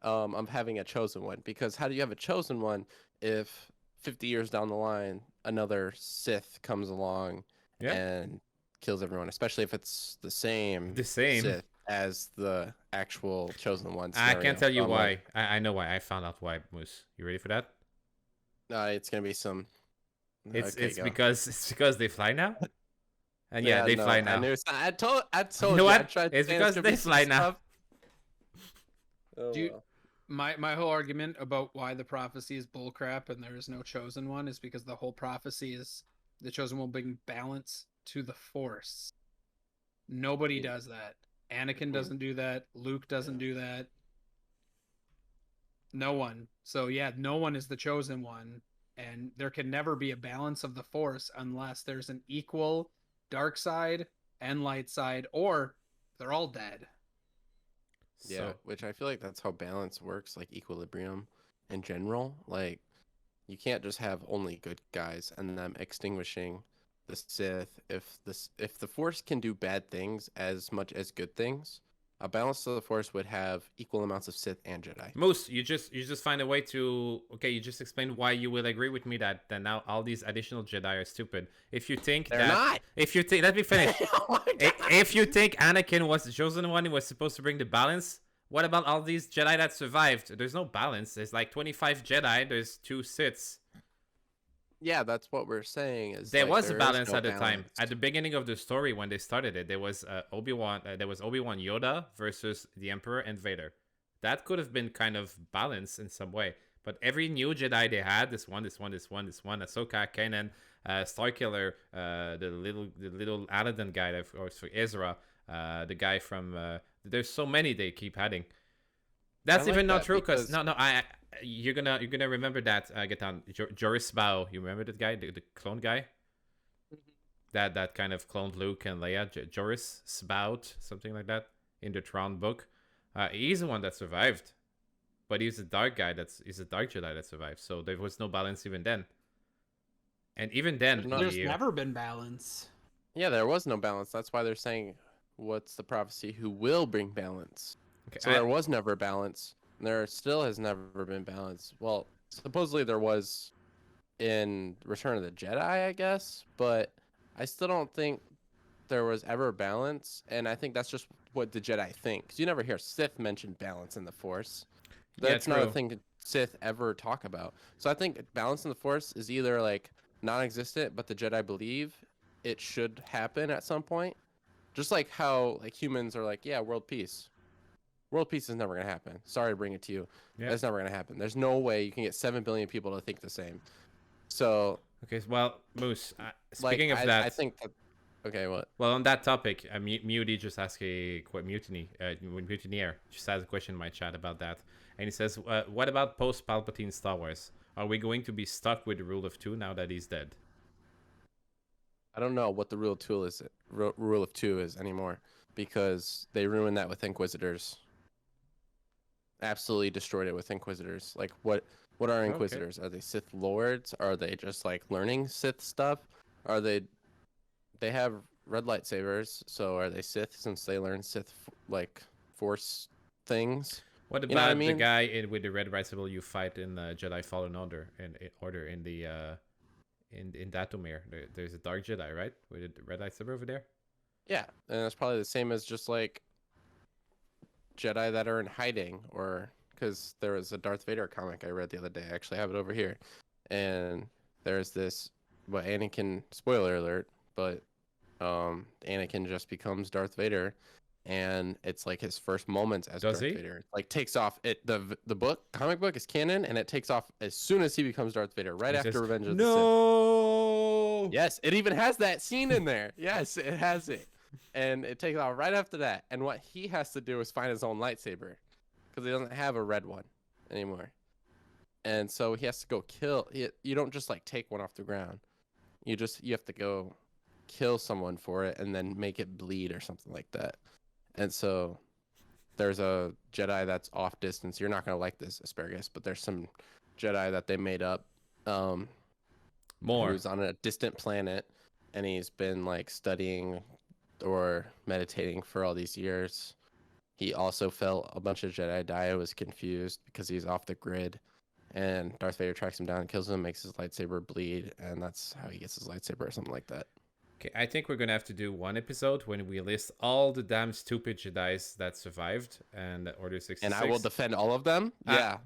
I'm having a chosen one because how do you have a chosen one if 50 years down the line another Sith comes along Yeah. and kills everyone, especially if it's the same The same. Sith as the actual chosen one. I Scenario. can't tell you I'm why. like, I know why. I found out why, Moose. You ready for that? it's gonna be some. It's Okay, go. because they fly now. And yeah, they no, fly I now. knew I told You know you. I what? tried to It's say because gonna they be some fly now. stuff. Oh, Do you- well. My whole argument about why the prophecy is bullcrap and there is no chosen one is because the whole prophecy is the chosen one will bring balance to the Force. Nobody Yeah. does that. Anakin doesn't do that. Luke doesn't do that. No one. So yeah, no one is the chosen one, and there can never be a balance of the Force unless there's an equal dark side and light side, or they're all dead. Yeah, So, which I feel like that's how balance works, like equilibrium in general. Like you can't just have only good guys and them extinguishing the Sith. If the Force can do bad things as much as good things, a balance of the Force would have equal amounts of Sith and Jedi. Moose, you just find a way to you just explained why you will agree with me that now all these additional Jedi are stupid. If you think They're that not. if you think let me finish. Oh my If you think Anakin was the chosen one, he was supposed to bring the balance. What about all these Jedi that survived? There's no balance. There's like 25 Jedi. There's 2 Siths. Yeah, that's what we're saying. Is There like, was a there is balance no at the time. balance. At the beginning of the story, when they started it, there was Obi-Wan. There was Obi-Wan Yoda versus the Emperor and Vader. That could have been kind of balanced in some way. But every new Jedi they had, this one, Ahsoka, Kanan, Starkiller, the little Aladdin guy, or Ezra, the guy from. There's so many they keep adding. That's I like even not that true because because- you're gonna remember that Agathon, Joris Bao. You remember that guy, the clone guy? That kind of cloned Luke and Leia, Joris Spout, something like that, in the Tron book. He's the one that survived, but he's a dark guy. He's a dark Jedi that survived. So there was no balance even then. And even then, There's never been balance. Yeah, there was no balance. That's why they're saying, "What's the prophecy? Who will bring balance?" okay, So there was never balance. And there still has never been balance. Well, supposedly there was in Return of the Jedi, I guess, but I still don't think there was ever balance. And I think that's just what the Jedi think. 'Cause you never hear Sith mention balance in the Force. That's not a true. thing Sith ever talk about. So I think balance in the Force is either like non-existent, but the Jedi believe it should happen at some point. Just like how like humans are like, yeah, world peace. World peace is never gonna happen. Sorry to bring it to you. Yeah. That's never gonna happen. There's no way you can get 7 billion people to think the same. So Okay, well, Moose. like, Speaking of I that, think that. Okay, what? well, on that topic, Mutiny just asked Mutineer just asked a question in my chat about that, and he says, "What about post Palpatine Star Wars? Are we going to be stuck with the rule of 2 now that he's dead?" I don't know what the rule of two is anymore because they ruined that with Inquisitors. Absolutely destroyed it with Inquisitors. Like what are Okay. Inquisitors? Are they Sith Lords? Are they just like learning Sith stuff? Are they have red lightsabers, so are they Sith since they learn Sith like Force things? What about You know what I the mean? guy with the red lightsaber you fight in Jedi Fallen Order in Dathomir? There's a dark Jedi, right, with the red lightsaber over there. Yeah, and it's probably the same as just like Jedi that are in hiding, or because there was a Darth Vader comic I read the other day. I actually have it over here, and there's this, Anakin. Spoiler alert, but Anakin just becomes Darth Vader, and it's like his first moments as Does Darth he? Vader. Like takes off the comic book is canon, and it takes off as soon as he becomes Darth Vader, right He after says, Revenge of the Sith. No. Yes, it even has that scene in there. Yes, it has it, and it takes off right after that. And what he has to do is find his own lightsaber, because he doesn't have a red one anymore. And so he has to go kill. You don't just like take one off the ground. You have to go kill someone for it and then make it bleed or something like that. And so there's a Jedi that's off distance. You're not gonna like this, Asparagus, but there's some Jedi that they made up. Who's on a distant planet, and he's been like studying or meditating for all these years. He also felt a bunch of Jedi die. Was confused because he's off the grid. And Darth Vader tracks him down and kills him, makes his lightsaber bleed, and that's how he gets his lightsaber or something like that. Okay, I think we're gonna have to do one episode when we list all the damn stupid Jedis that survived and Order 66. And I will defend all of them. Yeah.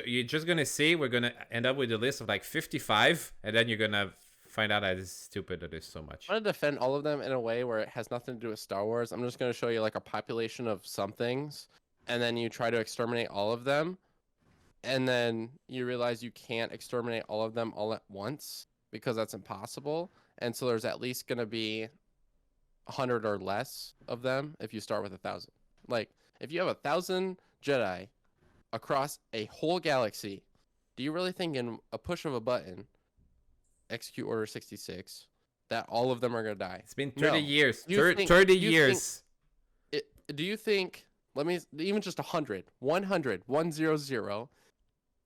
You're just gonna see. We're gonna end up with a list of like 55, and then you're gonna find out that it's stupid that there's so much. I'm going to defend all of them in a way where it has nothing to do with Star Wars. I'm just going to show you like a population of some things, and then you try to exterminate all of them. And then you realize you can't exterminate all of them all at once because that's impossible. And so there's at least going to be 100 or less of them if you start with 1,000. Like, if you have 1,000 Jedi across a whole galaxy, do you really think in a push of a button, execute Order 66, that all of them are going to die? It's been 30 years. You 30 years. Do you think, even just 100, 100,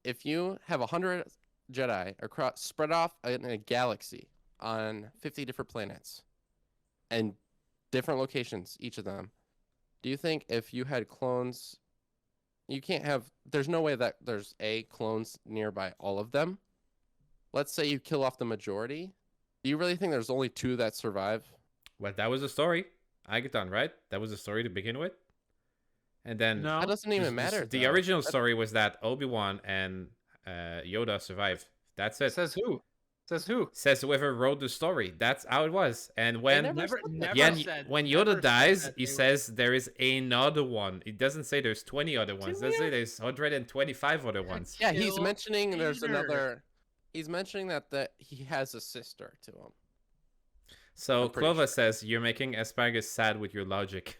if you have 100 Jedi across, spread off in a galaxy on 50 different planets and different locations, each of them, do you think if you had clones, there's no way that there's clones nearby all of them? Let's say you kill off the majority. Do you really think there's only 2 that survive? Well, that was a story. Agathon, right? That was a story to begin with. And then No. That doesn't even matter. The original story was that Obi-Wan and Yoda survived. That's it. Says who? Says whoever wrote the story. That's how it was. And when Never when Yoda dies, he says there is another one. It doesn't say there's 20 other ones. It say there's 125 other ones. Yeah, he's mentioning Vader. there's another. He's mentioning that he has a sister to him. So I'm pretty Clova sure. says you're making Asparagus sad with your logic.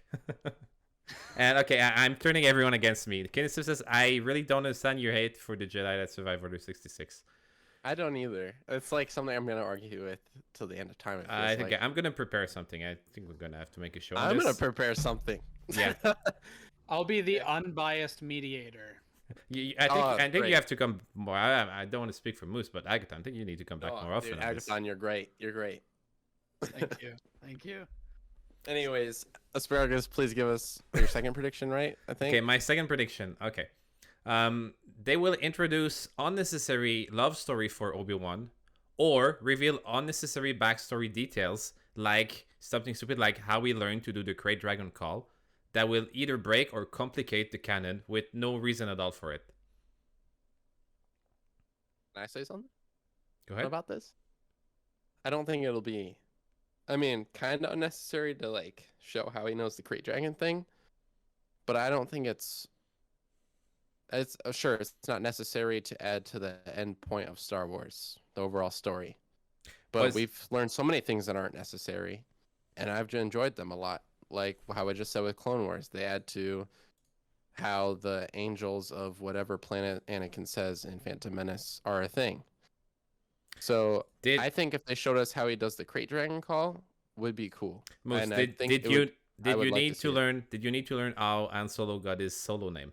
And okay, I'm turning everyone against me. Kinesis says I really don't understand your hate for the Jedi that survived Order 66. I don't either. It's like something I'm gonna argue with till the end of time. I think I'm gonna prepare something. I think we're gonna have to make a show. I'm gonna prepare something. Yeah. I'll be the unbiased mediator. I think great. you have to come more. I don't want to speak for Moose, but Agathon, I think you need to come back more often. Dude, on this. Agathon, you're great. You're great. Thank you. Thank you. Anyways, Asparagus, please give us your second prediction, right? I think. Okay, my second prediction. Okay. They will introduce unnecessary love story for Obi-Wan or reveal unnecessary backstory details like something stupid like how he learned to do the Great Dragon Call that will either break or complicate the canon with no reason at all for it. Can I say something Go ahead. about this? I don't think it'll be. I mean, kind of unnecessary to like show how he knows the Great Dragon thing, but I don't think it's sure it's not necessary to add to the end point of Star Wars, the overall story. But we've learned so many things that aren't necessary, and I've enjoyed them a lot. Like how I just said with Clone Wars, they add to how the angels of whatever planet Anakin says in Phantom Menace are a thing. So I think if they showed us how he does the Great Dragon Call, would be cool. Moose, And did you need to it. learn how Han Solo got his solo name?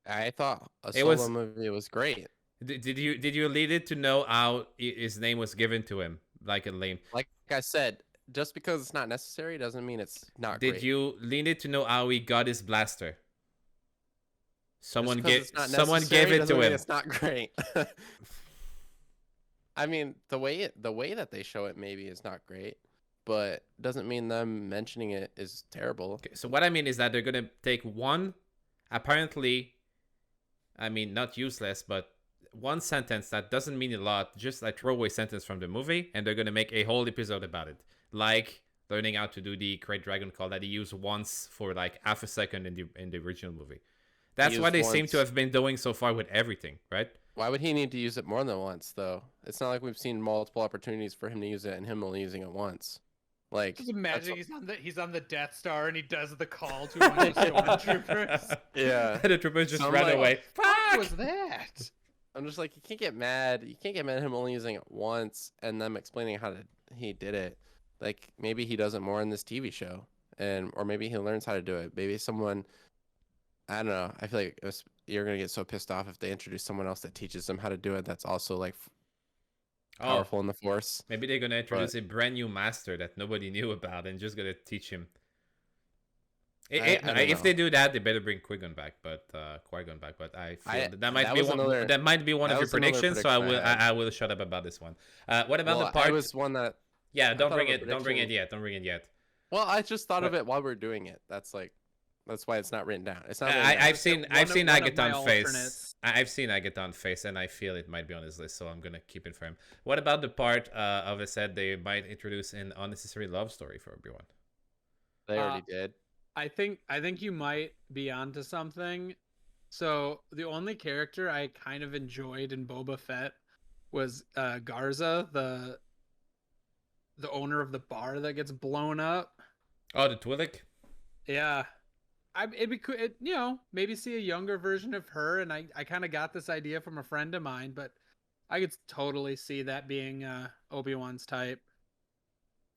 I thought a It was- solo movie was great. Did you lead it to know how his name was given to him? Like a lame. Like I said, just because it's not necessary doesn't mean it's not Did great. you lead it to know how he got his blaster? Someone Just 'cause gave it's not someone necessary gave it doesn't to mean him. It's not great. I mean, the way that they show it maybe is not great, but doesn't mean them mentioning it is terrible. Okay, so what I mean is that they're gonna take one, apparently, I mean not useless, but one sentence that doesn't mean a lot, just a throwaway sentence from the movie, and they're gonna make a whole episode about it. Like learning how to do the Great Dragon Call that he used once for like half a second in the original movie. That's what they seem to have been doing so far with everything, right? Why would he need to use it more than once, though? It's not like we've seen multiple opportunities for him to use it and him only using it once. Like, just imagine he's on the Death Star and he does the call to a bunch of stormtroopers. Yeah. The troopers just ran away. What was that? I'm just like, you can't get mad. You can't get mad at him only using it once and them explaining how he did it. Like, maybe he does it more in this TV show, or maybe he learns how to do it. Maybe someone, I don't know. I feel like you're gonna get so pissed off if they introduce someone else that teaches them how to do it. That's also like powerful in the Force. Maybe they're gonna introduce a brand new master that nobody knew about and just gonna teach him. If they do that, they better bring Qui-Gon back, but Qui-Gon back. But I feel that might be one of your predictions. So I will shut up about this one. What about the part? It was one that. Yeah, don't bring it yet. Well, I just thought of it while we're doing it. That's why it's not written down. It's not. I've seen Agathon face. I've seen Agathon face, and I feel it might be on his list, so I'm gonna keep it for him. What about the part of it said they might introduce an unnecessary love story for Obi-Wan? They already did. I think you might be onto something. So the only character I kind of enjoyed in Boba Fett was Garza, the owner of the bar that gets blown up. Oh, the Twi'lek? Yeah. It'd be cool, maybe see a younger version of her, and I kind of got this idea from a friend of mine, but I could totally see that being Obi-Wan's type.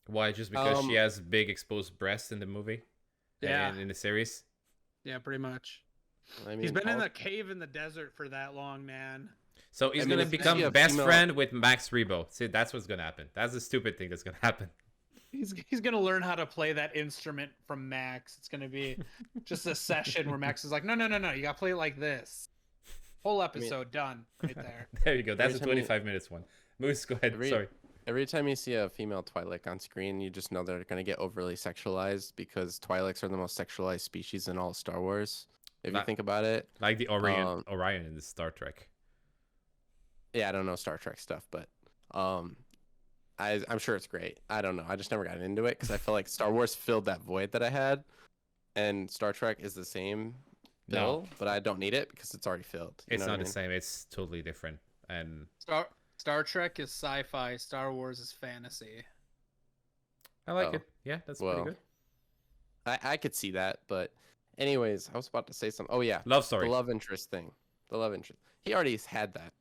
Why? Just because she has big exposed breasts in the movie? Yeah. In the series? Yeah, pretty much. I mean, he's been in a cave in the desert for that long, man. So he's going to become best friend with Max Rebo. See, that's what's going to happen. That's the stupid thing that's going to happen. He's going to learn how to play that instrument from Max. It's going to be just a session where Max is like, no. You got to play it like this. Whole episode done right there. There you go. That's a 25 minutes one. Moose, go ahead. Sorry. Every time you see a female Twi'lek on screen, you just know they're going to get overly sexualized because Twi'leks are the most sexualized species in all of Star Wars. If you think about it. Like the Orion in the Star Trek. Yeah, I don't know Star Trek stuff, but I'm sure it's great. I don't know. I just never got into it because I feel like Star Wars filled that void that I had, and Star Trek is the same bill, but I don't need it because it's already filled. It's not the same. It's totally different. And Star Trek is sci-fi. Star Wars is fantasy. I like it. Yeah, that's pretty good. I could see that, but anyways, I was about to say something. Oh yeah, love story. The love interest thing. The love interest. He already had that.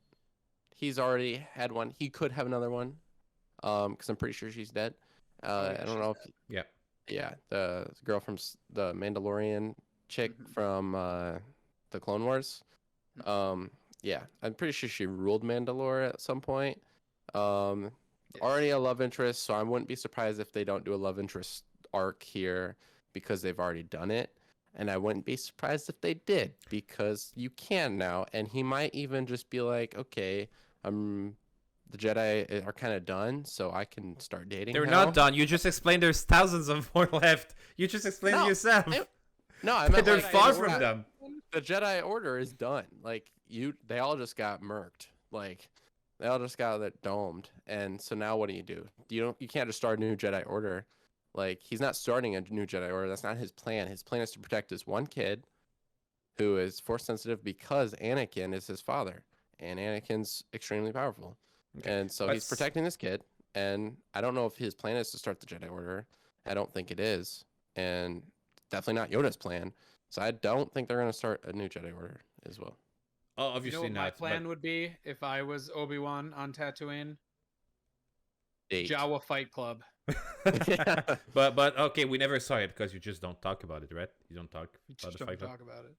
He's already had one. He could have another one. Because I'm pretty sure she's dead. I don't know if. Yeah, the girl from the Mandalorian chick from the Clone Wars. Yeah, I'm pretty sure she ruled Mandalore at some point. Already a love interest, so I wouldn't be surprised if they don't do a love interest arc here because they've already done it. And I wouldn't be surprised if they did because you can now. And he might even just be like, okay, the Jedi are kind of done, so I can start dating. They're not done. You just explained there's thousands of more left. You just explained it yourself. I meant they're far from them. The Jedi Order is done. Like they all just got murked. Like they all just got domed. And so now what do? You can't just start a new Jedi Order. Like he's not starting a new Jedi Order. That's not his plan. His plan is to protect this one kid who is Force sensitive because Anakin is his father, and Anakin's extremely powerful. Okay. And so he's protecting this kid, and I don't know if his plan is to start the Jedi Order. I don't think it is, and definitely not Yoda's plan. So I don't think they're going to start a new Jedi Order as well. Oh, obviously not. My plan would be if I was Obi-Wan on Tatooine. Jawa Fight Club. Yeah. But okay, we never saw it because you just don't talk about it, right? You don't talk about the Fight Club. Talk about it.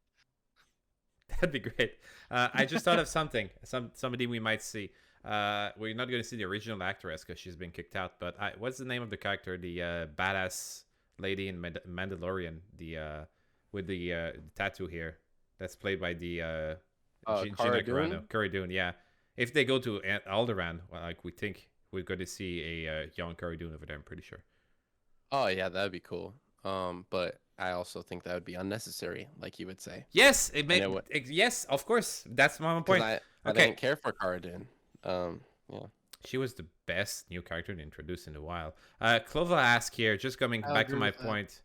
That'd be great. I just thought of something. Somebody we might see. We're not going to see the original actress because she's been kicked out. But what's the name of the character? The badass lady in Mandalorian, with the tattoo here, that's played by the Gina Carano. Cara Dune, yeah. If they go to Alderaan, like we think we're going to see a young Cara Dune over there. I'm pretty sure. Oh yeah, that'd be cool. But I also think that would be unnecessary, like you would say. Yes, yes, of course. That's my point. I didn't care for Cara Dune. Yeah. She was the best new character introduced in a while. Clova asked here, just coming I'll back to agree my with that. point.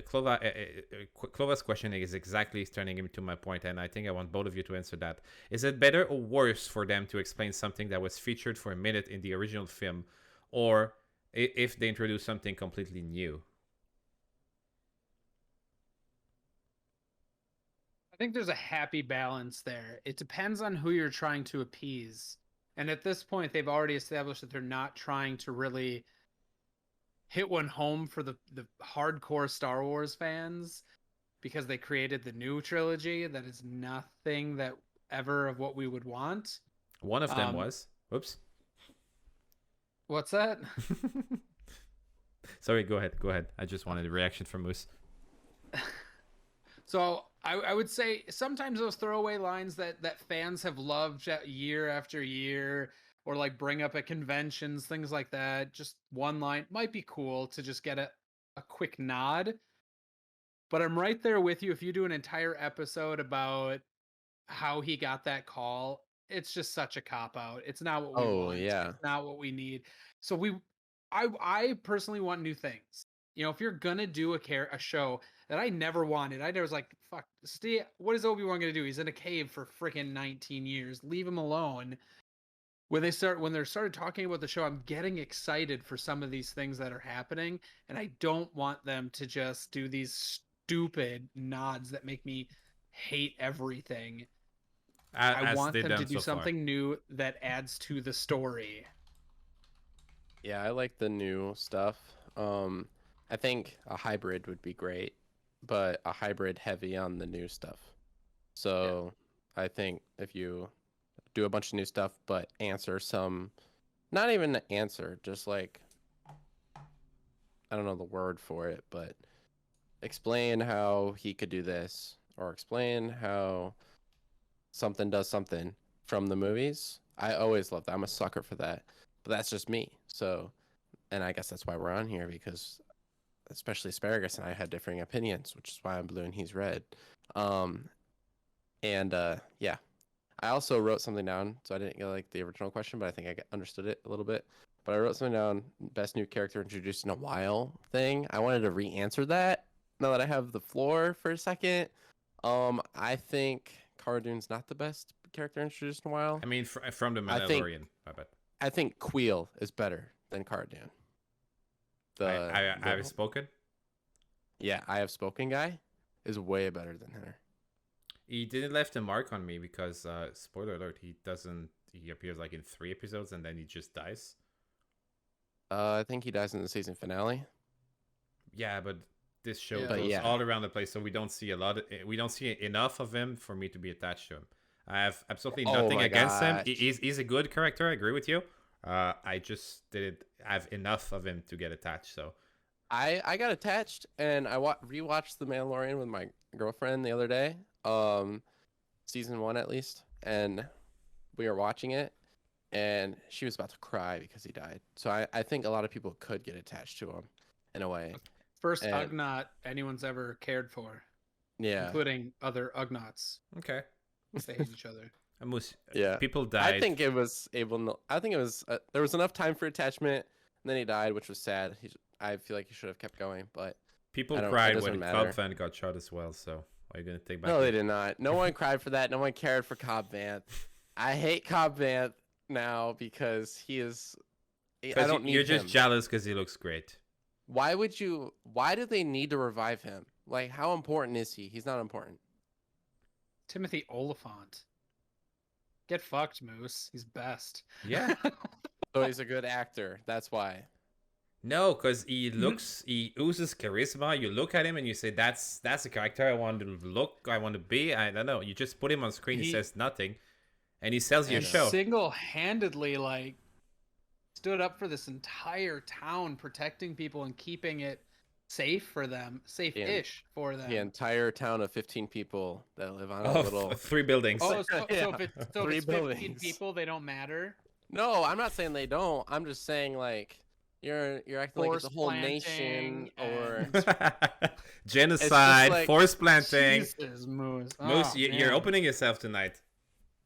Clova's question is exactly turning into my point, and I think I want both of you to answer that. Is it better or worse for them to explain something that was featured for a minute in the original film, or if they introduce something completely new? I think there's a happy balance there. It depends on who you're trying to appease. And at this point, they've already established that they're not trying to really hit one home for the hardcore Star Wars fans because they created the new trilogy that is nothing that ever of what we would want. One of them was. Whoops. What's that? Sorry, go ahead. I just wanted a reaction from Moose. So I would say sometimes those throwaway lines that fans have loved year after year, or like bring up at conventions, things like that, just one line might be cool to just get a quick nod. But I'm right there with you. If you do an entire episode about how he got that call, it's just such a cop out. It's not what we want. Yeah. It's not what we need. So I personally want new things. You know, if you're gonna do a show that I never wanted, I was like, fuck, Steve, what is Obi-Wan gonna do? He's in a cave for freaking 19 years. Leave him alone. When they started talking about the show, I'm getting excited for some of these things that are happening, and I don't want them to just do these stupid nods that make me hate everything. I want them to do something new that adds to the story. Yeah, I like the new stuff. I think a hybrid would be great, but a hybrid heavy on the new stuff. So yeah. I think if you do a bunch of new stuff, but answer some, not even answer, just like, I don't know the word for it, but explain how he could do this, or explain how something does something from the movies. I always love that. I'm a sucker for that, but that's just me. So, and I guess that's why we're on here, because especially Asparagus and I had differing opinions, which is why I'm blue and he's red. Yeah, I also wrote something down, so I didn't get like the original question, but I think I understood it a little bit. But I wrote something down, best new character introduced in a while thing. I wanted to re-answer that now that I have the floor for a second. I think Cara Dune's not the best character introduced in a while. I mean, from the Mandalorian, I think Kuiil is better than Cara Dune. I have spoken. Yeah, I have spoken guy is way better than her. He didn't left a mark on me because spoiler alert, he appears like in 3 episodes and then he just dies. I think he dies in the season finale. Yeah, but this show goes all around the place, so we don't see enough of him for me to be attached to him. I have absolutely nothing against him. He's a good character. I agree with you. I just didn't have enough of him to get attached. So I got attached, and I rewatched The Mandalorian with my girlfriend the other day, season 1 at least, and we were watching it, and she was about to cry because he died. So I think a lot of people could get attached to him in a way. First Ugnaught anyone's ever cared for. Yeah. Including other Ugnaughts. Okay. They hate each other. People died. I think it was there was enough time for attachment, and then he died, which was sad. I feel like he should have kept going, but people cried when Cobb Vanth got shot as well. So are you gonna take back? No, they did not. No one cried for that. No one cared for Cobb Vanth. I hate Cobb Vanth now because he is. I don't need him. You're just jealous because he looks great. Why do they need to revive him? Like, how important is he? He's not important. Timothy Oliphant. Get fucked, Moose. He's best. Yeah. So he's a good actor. That's why. No, because he oozes charisma. You look at him and you say, that's a character I want to be. I don't know. You just put him on screen. He says nothing. And he sells you a show. Single-handedly, stood up for this entire town, protecting people and keeping it safe for them, safe-ish for them. The entire town of 15 people that live on a little 3 buildings. Oh, so if it's 15 people, they don't matter. No, I'm not saying they don't. I'm just saying you're acting like it's a whole nation or genocide, force planting. Jesus, Moose. Moose, you're opening yourself tonight.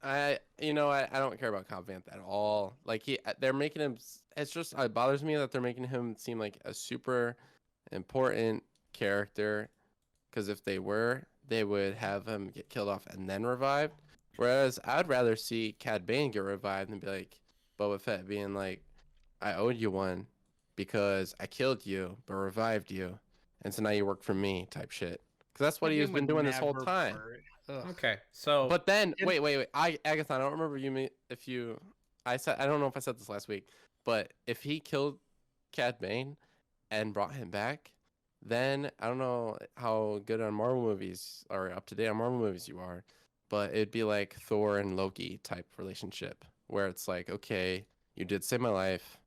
I don't care about Cobb Vanth at all. Like they're making him. It's just it bothers me that they're making him seem like a super important character. Because if they were, they would have him get killed off and then revived. Whereas I'd rather see Cad Bane get revived and be like Boba Fett being like, I owed you one because I killed you but revived you, and so now you work for me type shit. Because that's what Cad he has Bane been would doing this whole never time. work. Ugh. Okay, so But then And- wait. Agathon, I don't remember if you. I don't know if I said this last week, but if he killed Cad Bane and brought him back, then I don't know how good on Marvel movies or up to date on Marvel movies you are, but it'd be like Thor and Loki type relationship where it's like, okay, you did save my life,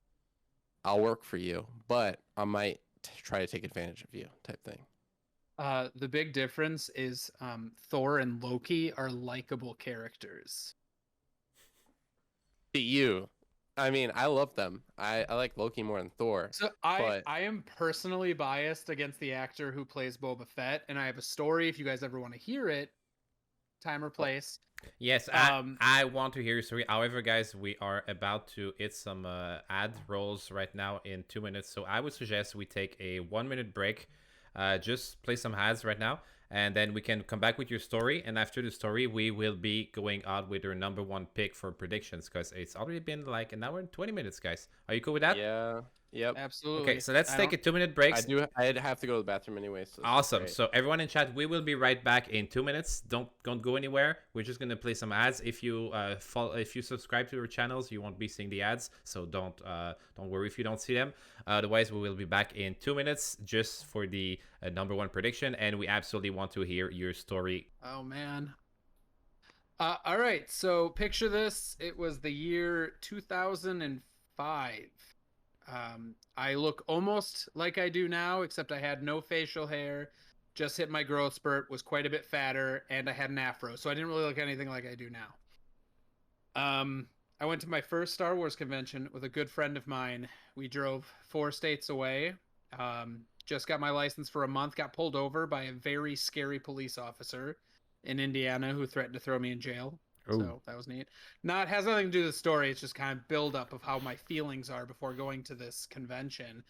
I'll work for you, but I might try to take advantage of you type thing. The big difference is Thor and Loki are likable characters. To you, I mean, I love them. I like Loki more than Thor. So But- I am personally biased against the actor who plays Boba Fett, and I have a story if you guys ever want to hear it. Time or place. yes, I want to hear your story. However, guys, we are about to hit some ad rolls right now in 2 minutes. So I would suggest we take a 1 minute break. Just play some ads right now, and then we can come back with your story. And after the story, we will be going out with our number one pick for predictions because it's already been like an hour and 20 minutes, guys. Are you cool with that? Yeah. Yep. Absolutely. Okay, so let's I take don't- a 2 minute break. I'd have to go to the bathroom anyway. So this is Awesome. great. So everyone in chat, we will be right back in 2 minutes. Don't go anywhere. We're just gonna play some ads. If you if you subscribe to our channels, you won't be seeing the ads. So don't worry if you don't see them. Otherwise, we will be back in 2 minutes just for the number one prediction, and we absolutely want to hear your story. Oh man. All right. So picture this. It was the year 2005. I look almost like I do now, except I had no facial hair, just hit my growth spurt, was quite a bit fatter, and I had an afro, so I didn't really look anything like I do now. I went to my first Star Wars convention with a good friend of mine. We drove 4 states away. Just got my license for a month, got pulled over by a very scary police officer in Indiana who threatened to throw me in jail. Ooh. So that was neat. Has nothing to do with the story. It's just kind of build up of how my feelings are before going to this convention.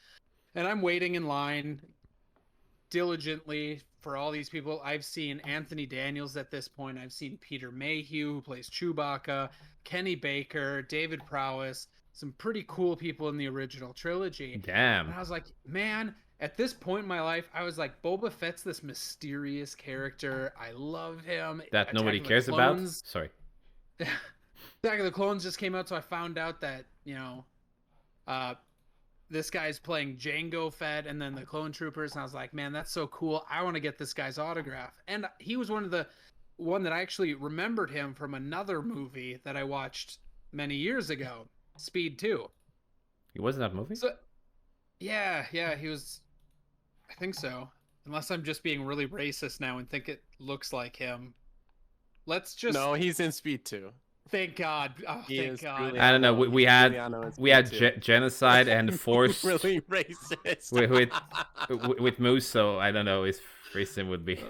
And I'm waiting in line diligently for all these people. I've seen Anthony Daniels at this point. I've seen Peter Mayhew, who plays Chewbacca, Kenny Baker, David Prowse, some pretty cool people in the original trilogy. Damn. And I was like, man, at this point in my life, I was like, Boba Fett's this mysterious character. I love him. That Attack nobody of the cares about. Clones- Sorry. Attack of the Clones just came out, so I found out that, this guy's playing Jango Fett and then the Clone Troopers, and I was like, man, that's so cool. I want to get this guy's autograph. And he was one that I actually remembered him from another movie that I watched many years ago, Speed 2. He was in that movie? So, yeah, he was. I think so. Unless I'm just being really racist now and think it looks like him. Let's just. No, he's in Speed 2. Thank God. Oh, He thank is God. really- I don't know. We He's had Giuliano in we had Speed 2. genocide and forced really racist. with Moose, so I don't know if racism would be.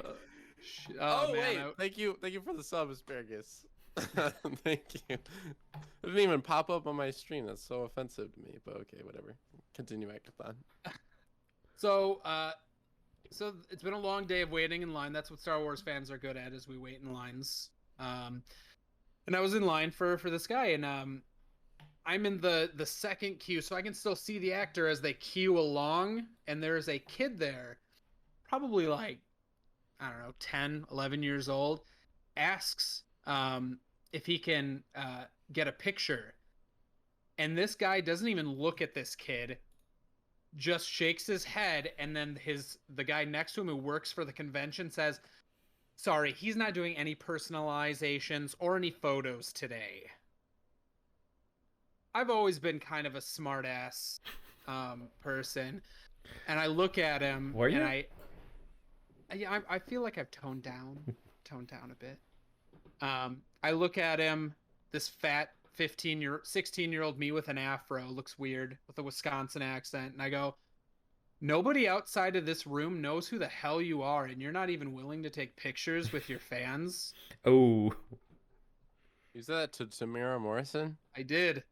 Oh, man, wait! Thank you for the sub, Asparagus. Thank you. It didn't even pop up on my stream. That's so offensive to me. But okay, whatever. Continue, Agathon. So it's been a long day of waiting in line. That's what Star Wars fans are good at, is we wait in lines. And I was in line for this guy, and I'm in the second queue, so I can still see the actor as they queue along, and there's a kid there, probably like, I don't know, 10, 11 years old, asks if he can get a picture. And this guy doesn't even look at this kid, just shakes his head, and then the guy next to him who works for the convention says, sorry, he's not doing any personalizations or any photos today. I've always been kind of a smart ass person, and I look at him. Were you? And I feel like I've toned down a bit. I look at him, this fat 16-year-old me with an afro, looks weird with a Wisconsin accent, and I go, nobody outside of this room knows who the hell you are, and you're not even willing to take pictures with your fans. Oh, You said that to Tamira Morrison? I did.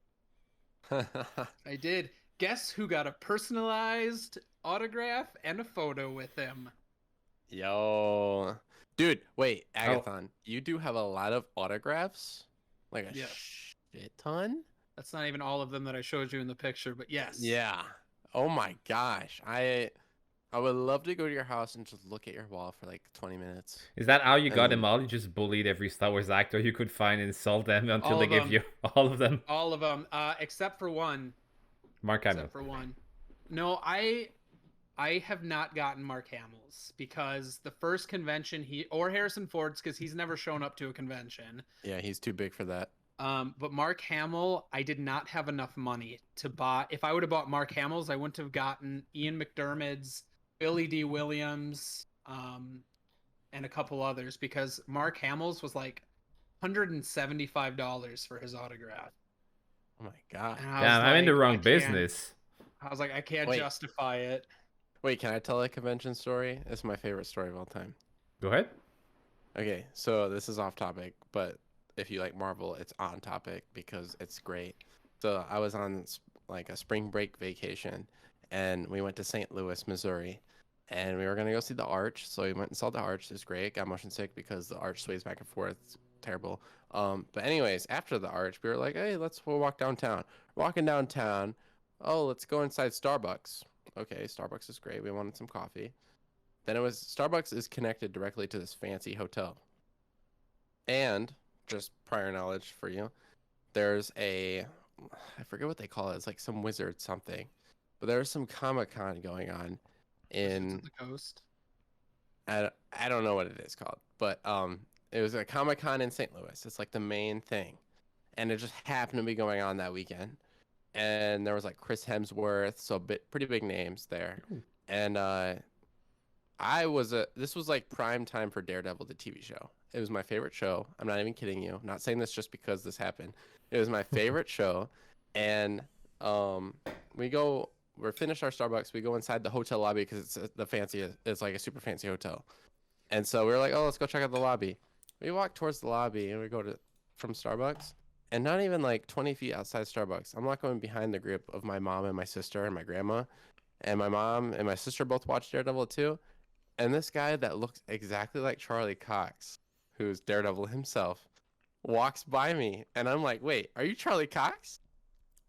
I did. Guess who got a personalized autograph and a photo with him? Yo. Dude, wait, Oh. Agathon, you do have a lot of autographs? Like a Yes. shit ton? That's not even all of them that I showed you in the picture, but yes. Yeah. Oh my gosh. I would love to go to your house and just look at your wall for like 20 minutes. Is that how you got And- them all? You just bullied every Star Wars actor you could find and insult them until All they of give them. you all of them? All of them, except for one. Mark Hamill. Except for one. No, I have not gotten Mark Hamill's because the first convention or Harrison Ford's because he's never shown up to a convention. Yeah, he's too big for that. But Mark Hamill, I did not have enough money to buy. If I would have bought Mark Hamill's, I wouldn't have gotten Ian McDermott's, Billy D. Williams, and a couple others because Mark Hamill's was like $175 for his autograph. Oh my god. And I was Damn, I'm in the like, wrong I can't- business. I was like, I can't Wait. justify it. Wait, can I tell a convention story? It's my favorite story of all time. Go ahead. Okay, so this is off topic, but if you like Marvel, it's on topic because it's great. So I was on like a spring break vacation, and we went to St. Louis, Missouri, and we were gonna go see the Arch. So we went and saw the Arch. It's great. Got motion sick because the Arch sways back and forth. It's terrible. But anyways, after the Arch, we were like, hey, we'll walk downtown. Walking downtown. Oh, let's go inside Starbucks. Okay, Starbucks is great. We wanted some coffee. Then it was Starbucks is connected directly to this fancy hotel. And just prior knowledge for you, there's I forget what they call it. It's like some wizard something. But there's some Comic-Con going on in the coast. I don't know what it is called, but it was a Comic-Con in St. Louis. It's like the main thing. And it just happened to be going on that weekend. And there was like Chris Hemsworth, so pretty big names there. Ooh. And this was like prime time for Daredevil, the TV show. It was my favorite show. I'm not even kidding you. I'm not saying this just because this happened. It was my favorite show. And we're finished our Starbucks. We go inside the hotel lobby because it's like a super fancy hotel. And so we were like, oh, let's go check out the lobby. We walk towards the lobby and we go from Starbucks. And not even like 20 feet outside Starbucks, I'm not going behind the group of my mom and my sister and my grandma. And my mom and my sister both watched Daredevil too. And this guy that looks exactly like Charlie Cox, who's Daredevil himself, walks by me. And I'm like, wait, are you Charlie Cox?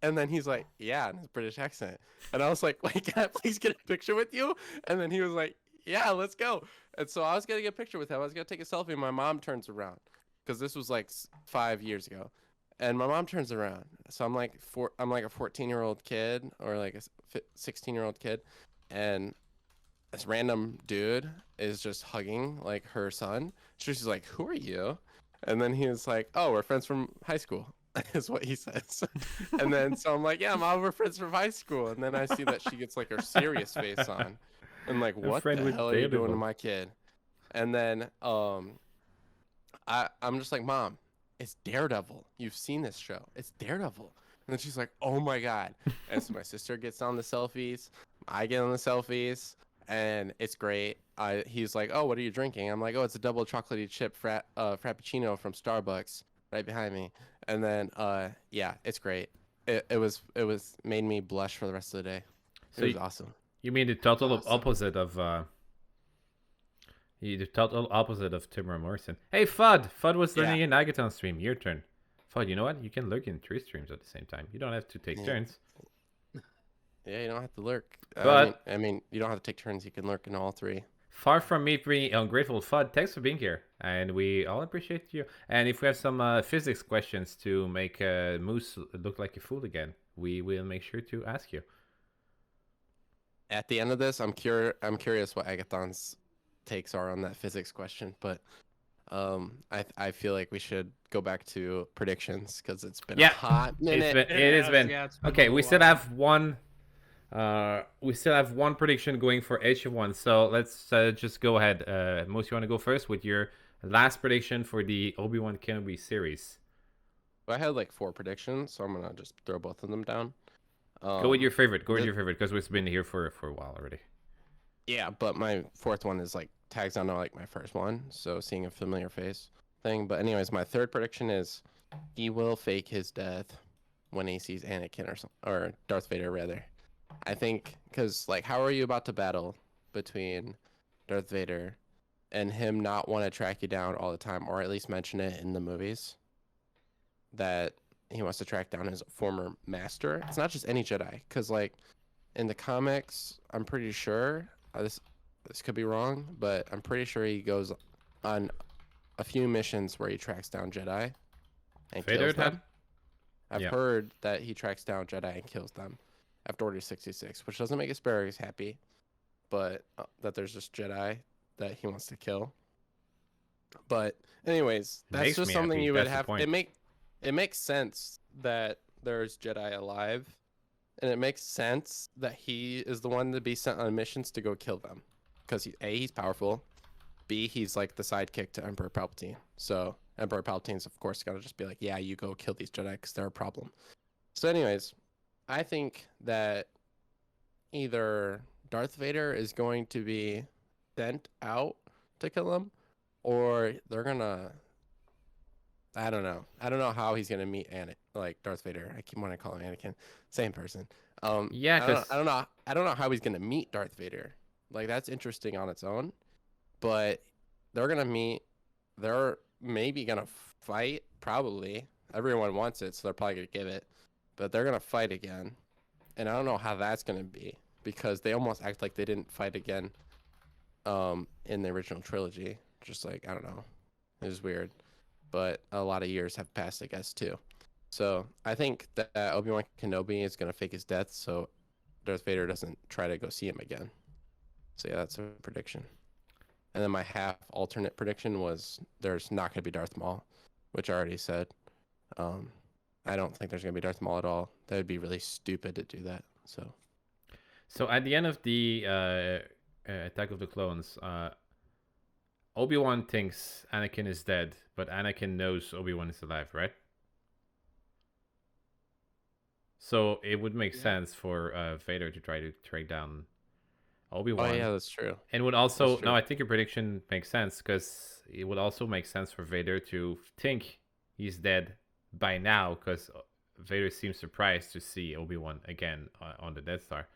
And then he's like, yeah, in his British accent. And I was like, wait, can I please get a picture with you? And then he was like, yeah, let's go. And so I was going to get a picture with him. I was going to take a selfie. And my mom turns around because this was like 5 years ago. And my mom turns around. So I'm like a 14-year-old kid or like a 16-year-old kid. And this random dude is just hugging like her son. So she's like, who are you? And then he was like, oh, we're friends from high school is what he says. And then so I'm like, yeah, Mom, we're friends from high school. And then I see that she gets like her serious face on. And like, what the hell are you doing to my kid? And then I'm just like, Mom, it's Daredevil. You've seen this show. It's Daredevil. And then she's like, oh my God. And so my sister gets on the selfies. I get on the selfies. And it's great. He's like, oh, what are you drinking? I'm like, oh, it's a double chocolatey chip frappuccino from Starbucks right behind me. And then, yeah, it's great. It was made me blush for the rest of the day. It was awesome. You mean the total Awesome. opposite of Timur Morrison? Hey, Fudd! Fudd was learning an Agathon stream. Your turn. Fudd, you know what? You can lurk in 3 streams at the same time. You don't have to take turns. Yeah, you don't have to lurk. But I mean, you don't have to take turns. You can lurk in all 3. far from me being ungrateful, Fudd, thanks for being here. And we all appreciate you. And if we have some physics questions to make Moose look like a fool again, we will make sure to ask you. At the end of this, I'm curious what Agathon's takes are on that physics question, but I feel like we should go back to predictions because it's been a hot minute. It has been. Yeah, it's been Okay, a we while. still have one. We still have one prediction going for each one. So let's just go ahead. Moose, you want to go first with your last prediction for the Obi-Wan Kenobi series? I had like 4 predictions, so I'm gonna just throw both of them down. Go with your favorite. Go with your favorite because we've been here for a while already. Yeah, but my 4th one is like tags on to like my first one, so seeing a familiar face thing. But anyways, my 3rd prediction is he will fake his death when he sees Anakin or Darth Vader rather. I think because like, how are you about to battle between Darth Vader and him not want to track you down all the time, or at least mention it in the movies that he wants to track down his former master? It's not just any Jedi, because like in the comics, I'm pretty sure this could be wrong, but I'm pretty sure he goes on a few missions where he tracks down Jedi and Vader kills them. had? I've Yeah. heard that he tracks down Jedi and kills them after Order 66, which doesn't make Asparagus happy, but that there's just Jedi that he wants to kill. But anyways, that's Makes just me something happy, you would that's the have. point. It makes sense that there's Jedi alive, and it makes sense that he is the one to be sent on missions to go kill them, because he's powerful. B, he's like the sidekick to Emperor Palpatine. So Emperor Palpatine's of course gonna just be like, yeah, you go kill these Jedi because they're a problem. So anyways, I think that either Darth Vader is going to be sent out to kill him, or they're gonna. I don't know. I don't know how he's gonna meet Darth Vader. I keep wanting to call him Anakin. Same person. Yeah, because I don't know how he's gonna meet Darth Vader. Like that's interesting on its own, but they're gonna meet. They're maybe gonna fight. Probably everyone wants it, so they're probably gonna give it. But they're gonna fight again, and I don't know how that's gonna be because they almost act like they didn't fight again. In the original trilogy, just like I don't know, it was weird. But a lot of years have passed, I guess, too. So I think that Obi-Wan Kenobi is gonna fake his death, so Darth Vader doesn't try to go see him again. So yeah, that's a prediction. And then my half alternate prediction was there's not going to be Darth Maul, which I already said. I don't think there's going to be Darth Maul at all. That would be really stupid to do that. So at the end of the Attack of the Clones, Obi-Wan thinks Anakin is dead, but Anakin knows Obi-Wan is alive, right? So it would make sense for Vader to try to track down Obi-Wan. Oh yeah, that's true. And would also no, I think your prediction makes sense because it would also make sense for Vader to think he's dead by now because Vader seems surprised to see Obi-Wan again on the Death Star.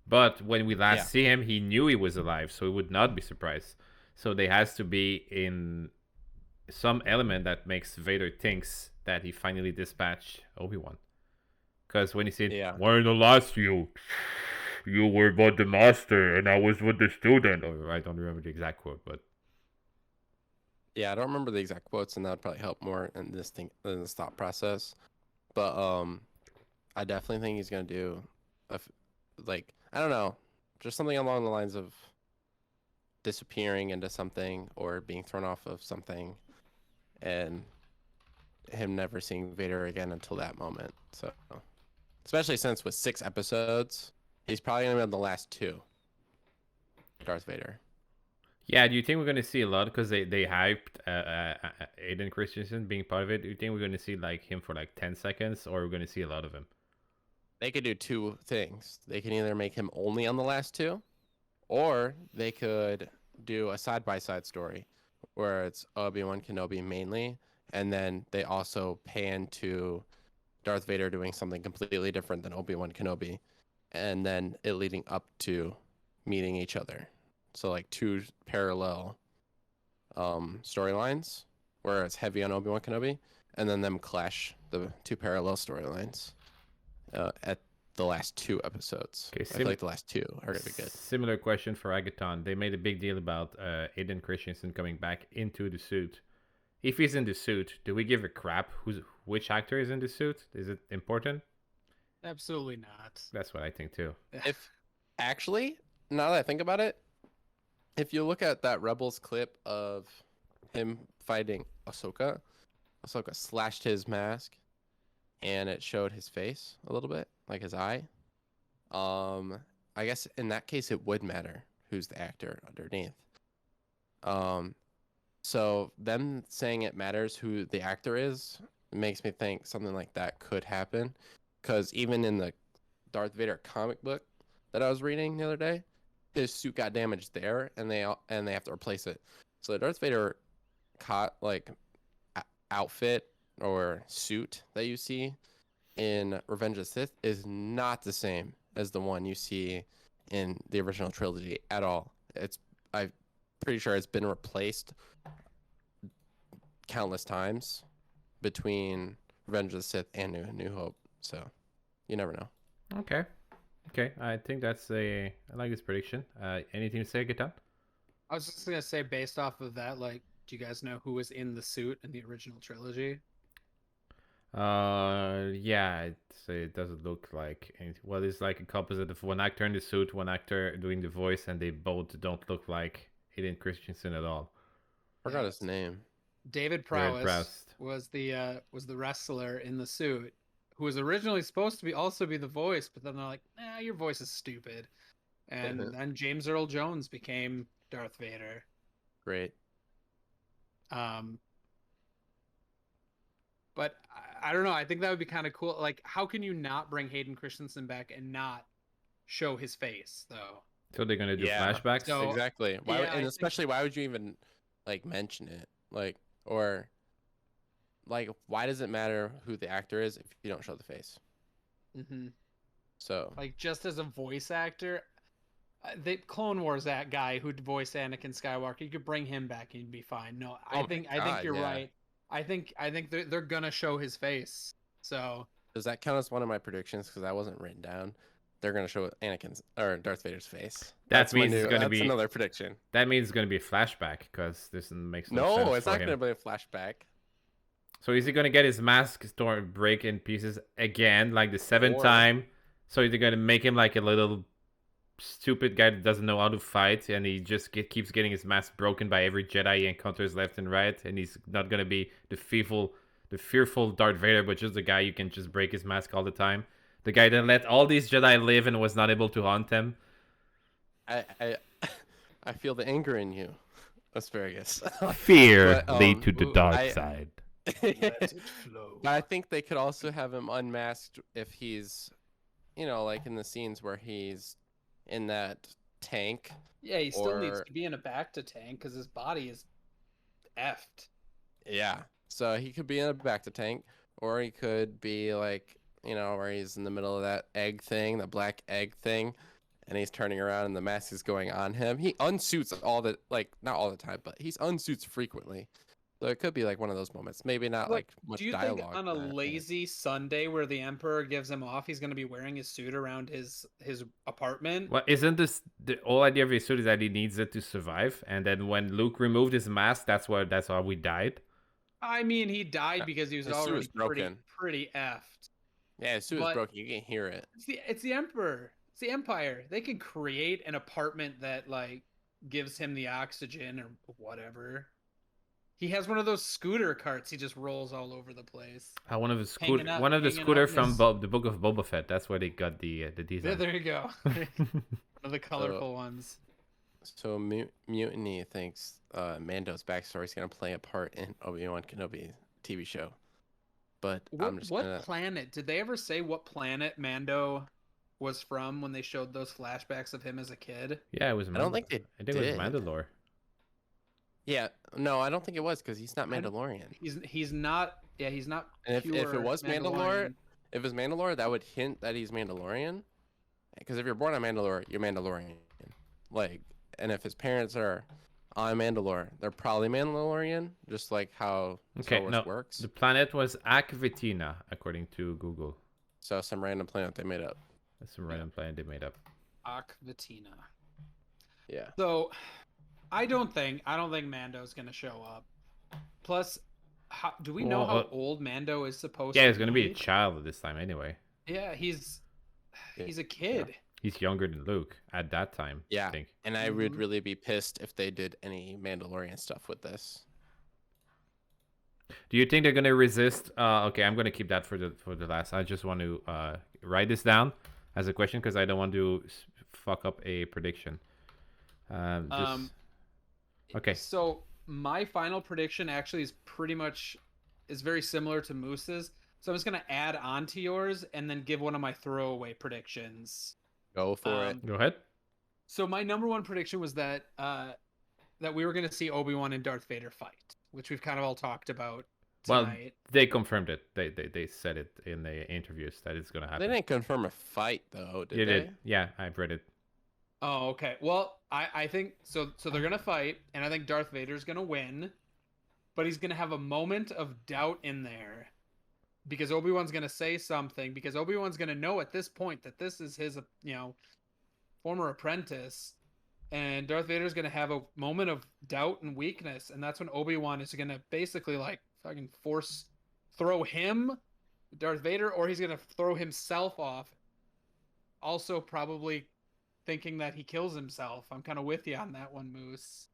But when we last see him, he knew he was alive, so he would not be surprised. So there has to be in some element that makes Vader thinks that he finally dispatched Obi-Wan. Because when he said, "When I lost you, you were but the master, and I was with the student." Or I don't remember the exact quote, but yeah, I don't remember the exact quotes, and that would probably help more in this thought process. But I definitely think he's gonna do, I don't know, just something along the lines of disappearing into something or being thrown off of something, and him never seeing Vader again until that moment. So, especially since with 6 episodes. He's probably going to be on the last 2. Darth Vader. Yeah, do you think we're going to see a lot? Because they hyped Hayden Christensen being part of it. Do you think we're going to see like him for like 10 seconds or we're going to see a lot of him? They could do 2 things. They can either make him only on the last 2, or they could do a side-by-side story where it's Obi-Wan Kenobi mainly, and then they also pan to Darth Vader doing something completely different than Obi-Wan Kenobi. And then it leading up to meeting each other. So like 2 parallel storylines where it's heavy on Obi-Wan Kenobi, and then them clash the 2 parallel storylines at the last 2 episodes. Okay, I feel like the last 2 are going to be good. Similar question for Agathon. They made a big deal about Hayden Christensen coming back into the suit. If he's in the suit, do we give a crap which actor is in the suit? Is it important? Absolutely not. That's what I think too. If actually, now that I think about it, if you look at that Rebels clip of him fighting Ahsoka slashed his mask, and it showed his face a little bit, like his eye. I guess in that case it would matter who's the actor underneath. So them saying it matters who the actor is makes me think something like that could happen. Because even in the Darth Vader comic book that I was reading the other day, his suit got damaged there, and they have to replace it. So the Darth Vader outfit or suit that you see in Revenge of the Sith is not the same as the one you see in the original trilogy at all. I'm pretty sure it's been replaced countless times between Revenge of the Sith and New Hope. So you never know. Okay. I think I like this prediction. Anything to say, Agathon? I was just gonna say, based off of that, like, do you guys know who was in the suit in the original trilogy? Yeah, it doesn't look like anything. Well, it's like a composite of one actor in the suit, one actor doing the voice, and they both don't look like Hayden Christensen at all. Forgot his name. David Prowse was the wrestler in the suit, who was originally supposed to also be the voice, but then they're like, nah, your voice is stupid. And then James Earl Jones became Darth Vader. Great. But I don't know. I think that would be kind of cool. Like, how can you not bring Hayden Christensen back and not show his face, though? So they're gonna do flashbacks? So, exactly. Why? yeah, And especially, why would you even like mention it? Like, or like, why does it matter who the actor is if you don't show the face? Mm-hmm. So, like, just as a voice actor, the Clone Wars that guy who voiced Anakin Skywalker, you could bring him back and he'd be fine. No, I think you're right. I think they're gonna show his face. So does that count as one of my predictions? Because that wasn't written down. They're gonna show Anakin's or Darth Vader's face. That means it's gonna be another prediction. That means it's gonna be a flashback because this makes no sense. No, it's not him. gonna be a flashback. So is he gonna get his mask break in pieces again, like the seventh time? So is he gonna make him like a little stupid guy that doesn't know how to fight, and he just keeps getting his mask broken by every Jedi he encounters left and right, and he's not gonna be the fearful Darth Vader, but just the guy you can just break his mask all the time, the guy that let all these Jedi live and was not able to haunt them. I feel the anger in you, Asparagus. Fear lead to the dark side. let it flow. But I think they could also have him unmasked if he's, like in the scenes where he's in that tank. Yeah, he still needs to be in a bacta tank because his body is effed. Yeah, so he could be in a bacta tank, or he could be like, where he's in the middle of that egg thing, the black egg thing, and he's turning around and the mask is going on him. He unsuits not all the time, but he's unsuits frequently. So it could be like one of those moments. Maybe not like much dialogue. Do you think on a lazy Sunday where the Emperor gives him off, he's going to be wearing his suit around his apartment? Well, isn't this the whole idea of his suit is that he needs it to survive? And then when Luke removed his mask, that's how we died. I mean, he died because he was already pretty effed. Yeah, his suit is broken. You can't hear it. It's the Emperor. It's the Empire. They can create an apartment that like gives him the oxygen or whatever. He has one of those scooter carts. He just rolls all over the place. One of the scooter from the Book of Boba Fett. That's where they got the design. Yeah, there you go. One of the colorful ones. So Mutiny thinks Mando's backstory is going to play a part in Obi-Wan Kenobi TV show. But what planet? Did they ever say what planet Mando was from when they showed those flashbacks of him as a kid? Yeah, it was. I don't think they I think it was Mandalore. Yeah, no, I don't think it was because he's not Mandalorian. He's not. Yeah, he's not. And if it was Mandalore, that would hint that he's Mandalorian. Because if you're born on Mandalore, you're Mandalorian. Like, and if his parents are on Mandalore, they're probably Mandalorian, just like how Star Wars works. The planet was Akvitina, according to Google. So some random planet they made up. That's some random planet they made up. Akvitina. Yeah. So, I don't think Mando's gonna show up. Plus, do we know how old Mando is supposed to be? Yeah, he's gonna be a child at this time anyway. Yeah, he's a kid. Yeah. He's younger than Luke at that time. Yeah, I think. And I would really be pissed if they did any Mandalorian stuff with this. Do you think they're gonna resist? Okay, I'm gonna keep that for the last. I just want to write this down as a question because I don't want to fuck up a prediction. Okay. So my final prediction actually is very similar to Moose's. So I'm just gonna add on to yours and then give one of my throwaway predictions. Go for it. Go ahead. So my number one prediction was that we were gonna see Obi-Wan and Darth Vader fight, which we've kind of all talked about tonight. they confirmed it. They said it in the interviews that it's gonna They happen. didn't confirm a fight though, did You they? did. Yeah, I've read it. Oh, okay. Well, I think so. So they're gonna fight, and I think Darth Vader's gonna win, but he's gonna have a moment of doubt in there, because Obi-Wan's gonna say something. Because Obi-Wan's gonna know at this point that this is his, former apprentice, and Darth Vader's gonna have a moment of doubt and weakness, and that's when Obi-Wan is gonna basically like fucking throw him, Darth Vader, or he's gonna throw himself off. Also, probably thinking that he kills himself. I'm kind of with you on that one, Moose.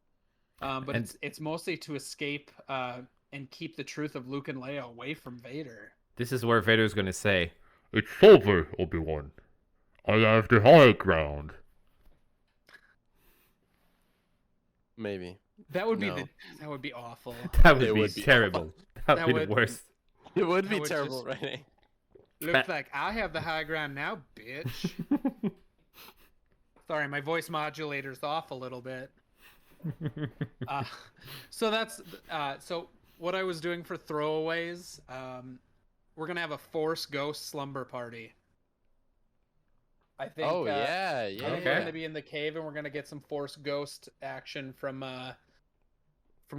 But And- it's mostly to escape and keep the truth of Luke and Leia away from Vader. This is where Vader's gonna say, It's over, Obi-Wan. I have the high ground. Maybe. That would be No. that would be awful. that would It be would be terrible. That That would be would- the worst. It would That be would terrible, just- right? Luke's like, I have the high ground now, bitch. Sorry, my voice modulator's off a little bit. So that's so what I was doing for throwaways. We're gonna have a Force Ghost slumber party. I think. Oh yeah, I yeah. think we're Okay. gonna be in the cave, and we're gonna get some Force Ghost action from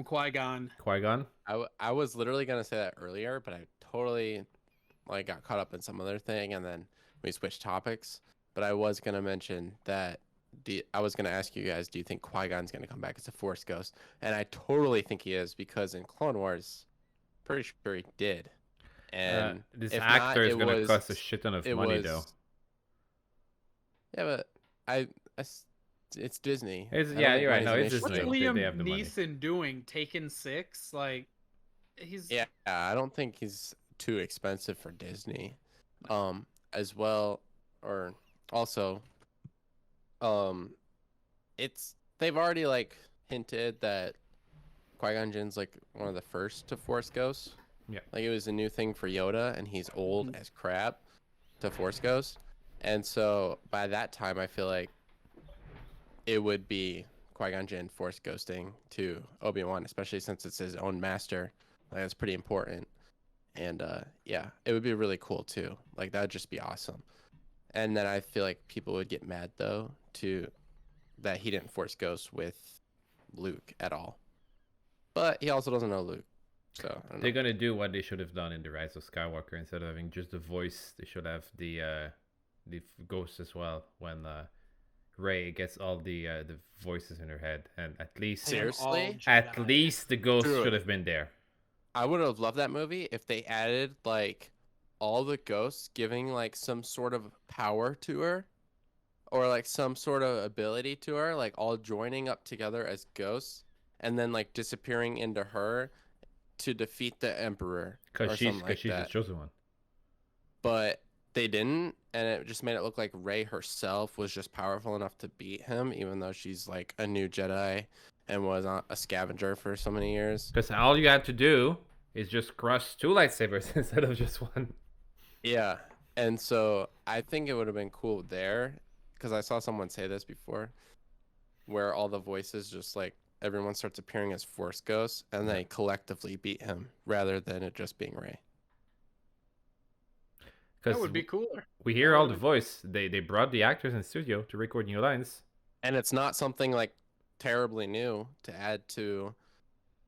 Qui-Gon. Qui-Gon? I was literally gonna say that earlier, but I totally got caught up in some other thing, and then we switched topics. But I was gonna mention that I was gonna ask you guys, do you think Qui-Gon's gonna come back as a Force Ghost? And I totally think he is, because in Clone Wars, pretty sure he did. And This if actor not, is it gonna was- cost a shit ton of it money, was- though. Yeah, but it's Disney. It's- I don't yeah, think you're right. No, it's Rising What's Nation Disney. will. Liam They have the money. Neeson doing? Taken 6? Like, he's Yeah, I don't think he's too expensive for Disney. As well, or also, they've already hinted that Qui-Gon Jinn's one of the first to Force Ghosts. Yeah. Like, it was a new thing for Yoda, and he's old as crap to Force Ghost. And so by that time, I feel like it would be Qui-Gon Jinn Force ghosting to Obi-Wan, especially since it's his own master. That's pretty important. And yeah, it would be really cool too. That would just be awesome. And then I feel like people would get mad though that he didn't Force Ghost with Luke at all. But he also doesn't know Luke. So I don't know. They're gonna do what they should have done in The Rise of Skywalker. Instead of having just the voice, they should have the ghost as well. When Rey gets all the voices in her head, and at least Seriously? the ghost Dude. should have been there. I would have loved that movie if they added all the ghosts giving some sort of power to her, or some sort of ability to her, all joining up together as ghosts, and then disappearing into her to defeat the Emperor, or Because she's something like the that. chosen one. But they didn't, and it just made it look like Rey herself was just powerful enough to beat him, even though she's a new Jedi and was a scavenger for so many years. Because all you have to do is just crush 2 lightsabers instead of just one. Yeah, and so I think it would have been cool there, because I saw someone say this before, where all the voices just everyone starts appearing as Force ghosts, and they collectively beat him rather than it just being Rey. That would be cooler. We hear That all would the be- voice. They brought the actors in studio to record new lines. And it's not something terribly new to add to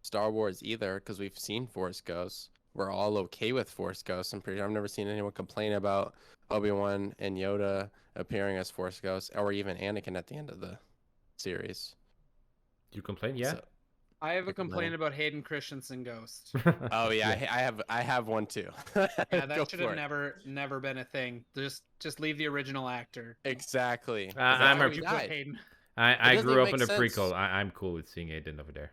Star Wars either, because we've seen Force Ghosts. We're all okay with Force Ghosts. I'm pretty sure I've never seen anyone complain about Obi-Wan and Yoda appearing as Force Ghosts, or even Anakin at the end of the series. You complain, yeah? So- I have a Pick a complaint lane. about Hayden Christensen Ghost. oh yeah, I have one too. Yeah, Go that should have for it. never been a thing. Just leave the original actor. Exactly. 'Cause I'm that's a- how Would he you put died. Hayden? I doesn't grew even up in make the sense. prequel. I'm cool with seeing Aiden over there.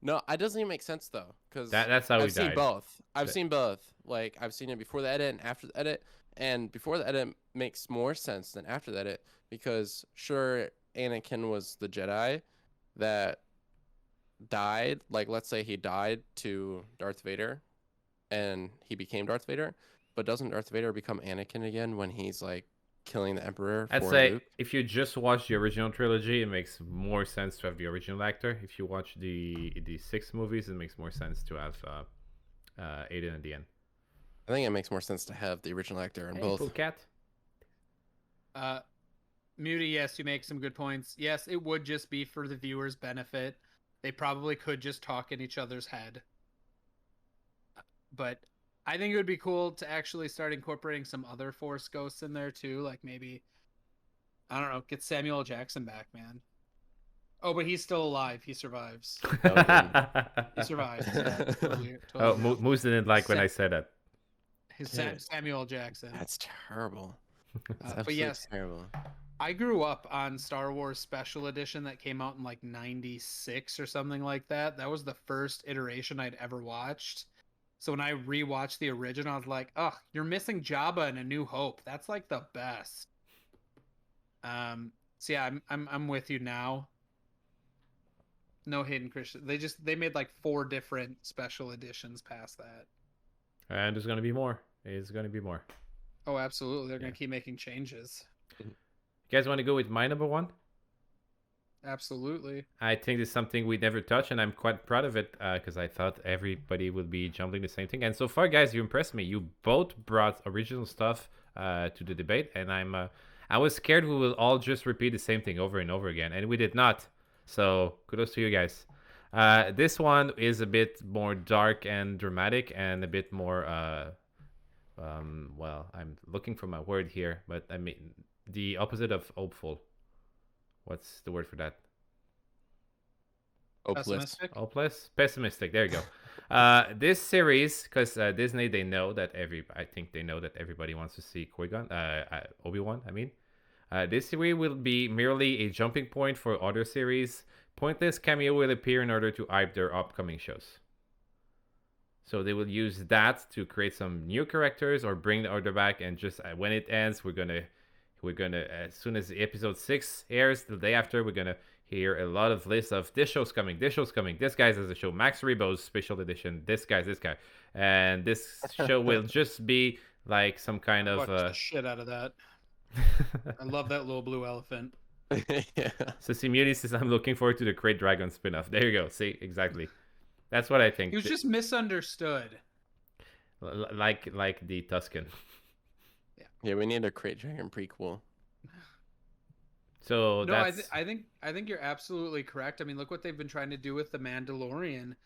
No, it doesn't even make sense though, because That's how he I've seen died. both. I've But- seen both. I've seen it before the edit and after the edit, and before the edit makes more sense than after the edit, because sure, Anakin was the Jedi that died. Let's say he died to Darth Vader, and he became Darth Vader, but doesn't Darth Vader become Anakin again when he's killing the Emperor I'd for say Luke? if you just watch the original trilogy, it makes more sense to have the original actor. If you watch the 6 movies, it makes more sense to have Aiden at the end. I think it makes more sense to have the original actor in Hey, both. cool cat. Muty, yes, you make some good points. Yes, it would just be for the viewer's benefit. They probably could just talk in each other's head. But I think it would be cool to actually start incorporating some other Force ghosts in there too. Like maybe, I don't know, get Samuel L. Jackson back, man. Oh, but he's still alive. He survives. He survives. Yeah, totally Oh, no. Moose didn't like when I said that. Samuel L. Jackson. That's terrible. That's But absolutely yes, terrible. I grew up on Star Wars Special Edition that came out in like 96 or something like that. That was the first iteration I'd ever watched. So when I rewatched the original, I was like, "Oh, you're missing Jabba in A New Hope. That's like the best." So yeah, I'm with you now. No Hayden Christensen. They made like 4 different special editions past that. And there's gonna be more. There's gonna be more. Oh, absolutely. They're Yeah. gonna keep making changes. You guys want to go with my number 1? Absolutely. I think it's something we never touched, and I'm quite proud of it because I thought everybody would be jumping the same thing. And so far, guys, you impressed me. You both brought original stuff to the debate, and I was scared we will all just repeat the same thing over and over again, and we did not. So kudos to you guys. This one is a bit more dark and dramatic, and a bit more. Well, I'm looking for my word here, but I mean the opposite of hopeful. What's the word for that? Hopeless. Pessimistic. Hopeless? Pessimistic. There you go. This series, because Disney, they know that I think they know that everybody wants to see Qui-Gon, Obi-Wan, I mean. This series will be merely a jumping point for other series. Pointless cameo will appear in order to hype their upcoming shows. So they will use that to create some new characters or bring the order back, and just when it ends, we're gonna as soon as episode 6 airs the day after, we're gonna hear a lot of lists of this show's coming, this guy's has a show, Max Rebo's special edition, this guy, and this show will just be like some kind of Watch the shit out of that. I love that little blue elephant. Yeah. So Simone says, I'm looking forward to the Great Dragon spin-off. There you go. See, exactly. That's what I think. He was just misunderstood. Like the Tuscan. Yeah, we need a Great Dragon prequel. So No, that's... I think you're absolutely correct. I mean, look what they've been trying to do with the Mandalorian.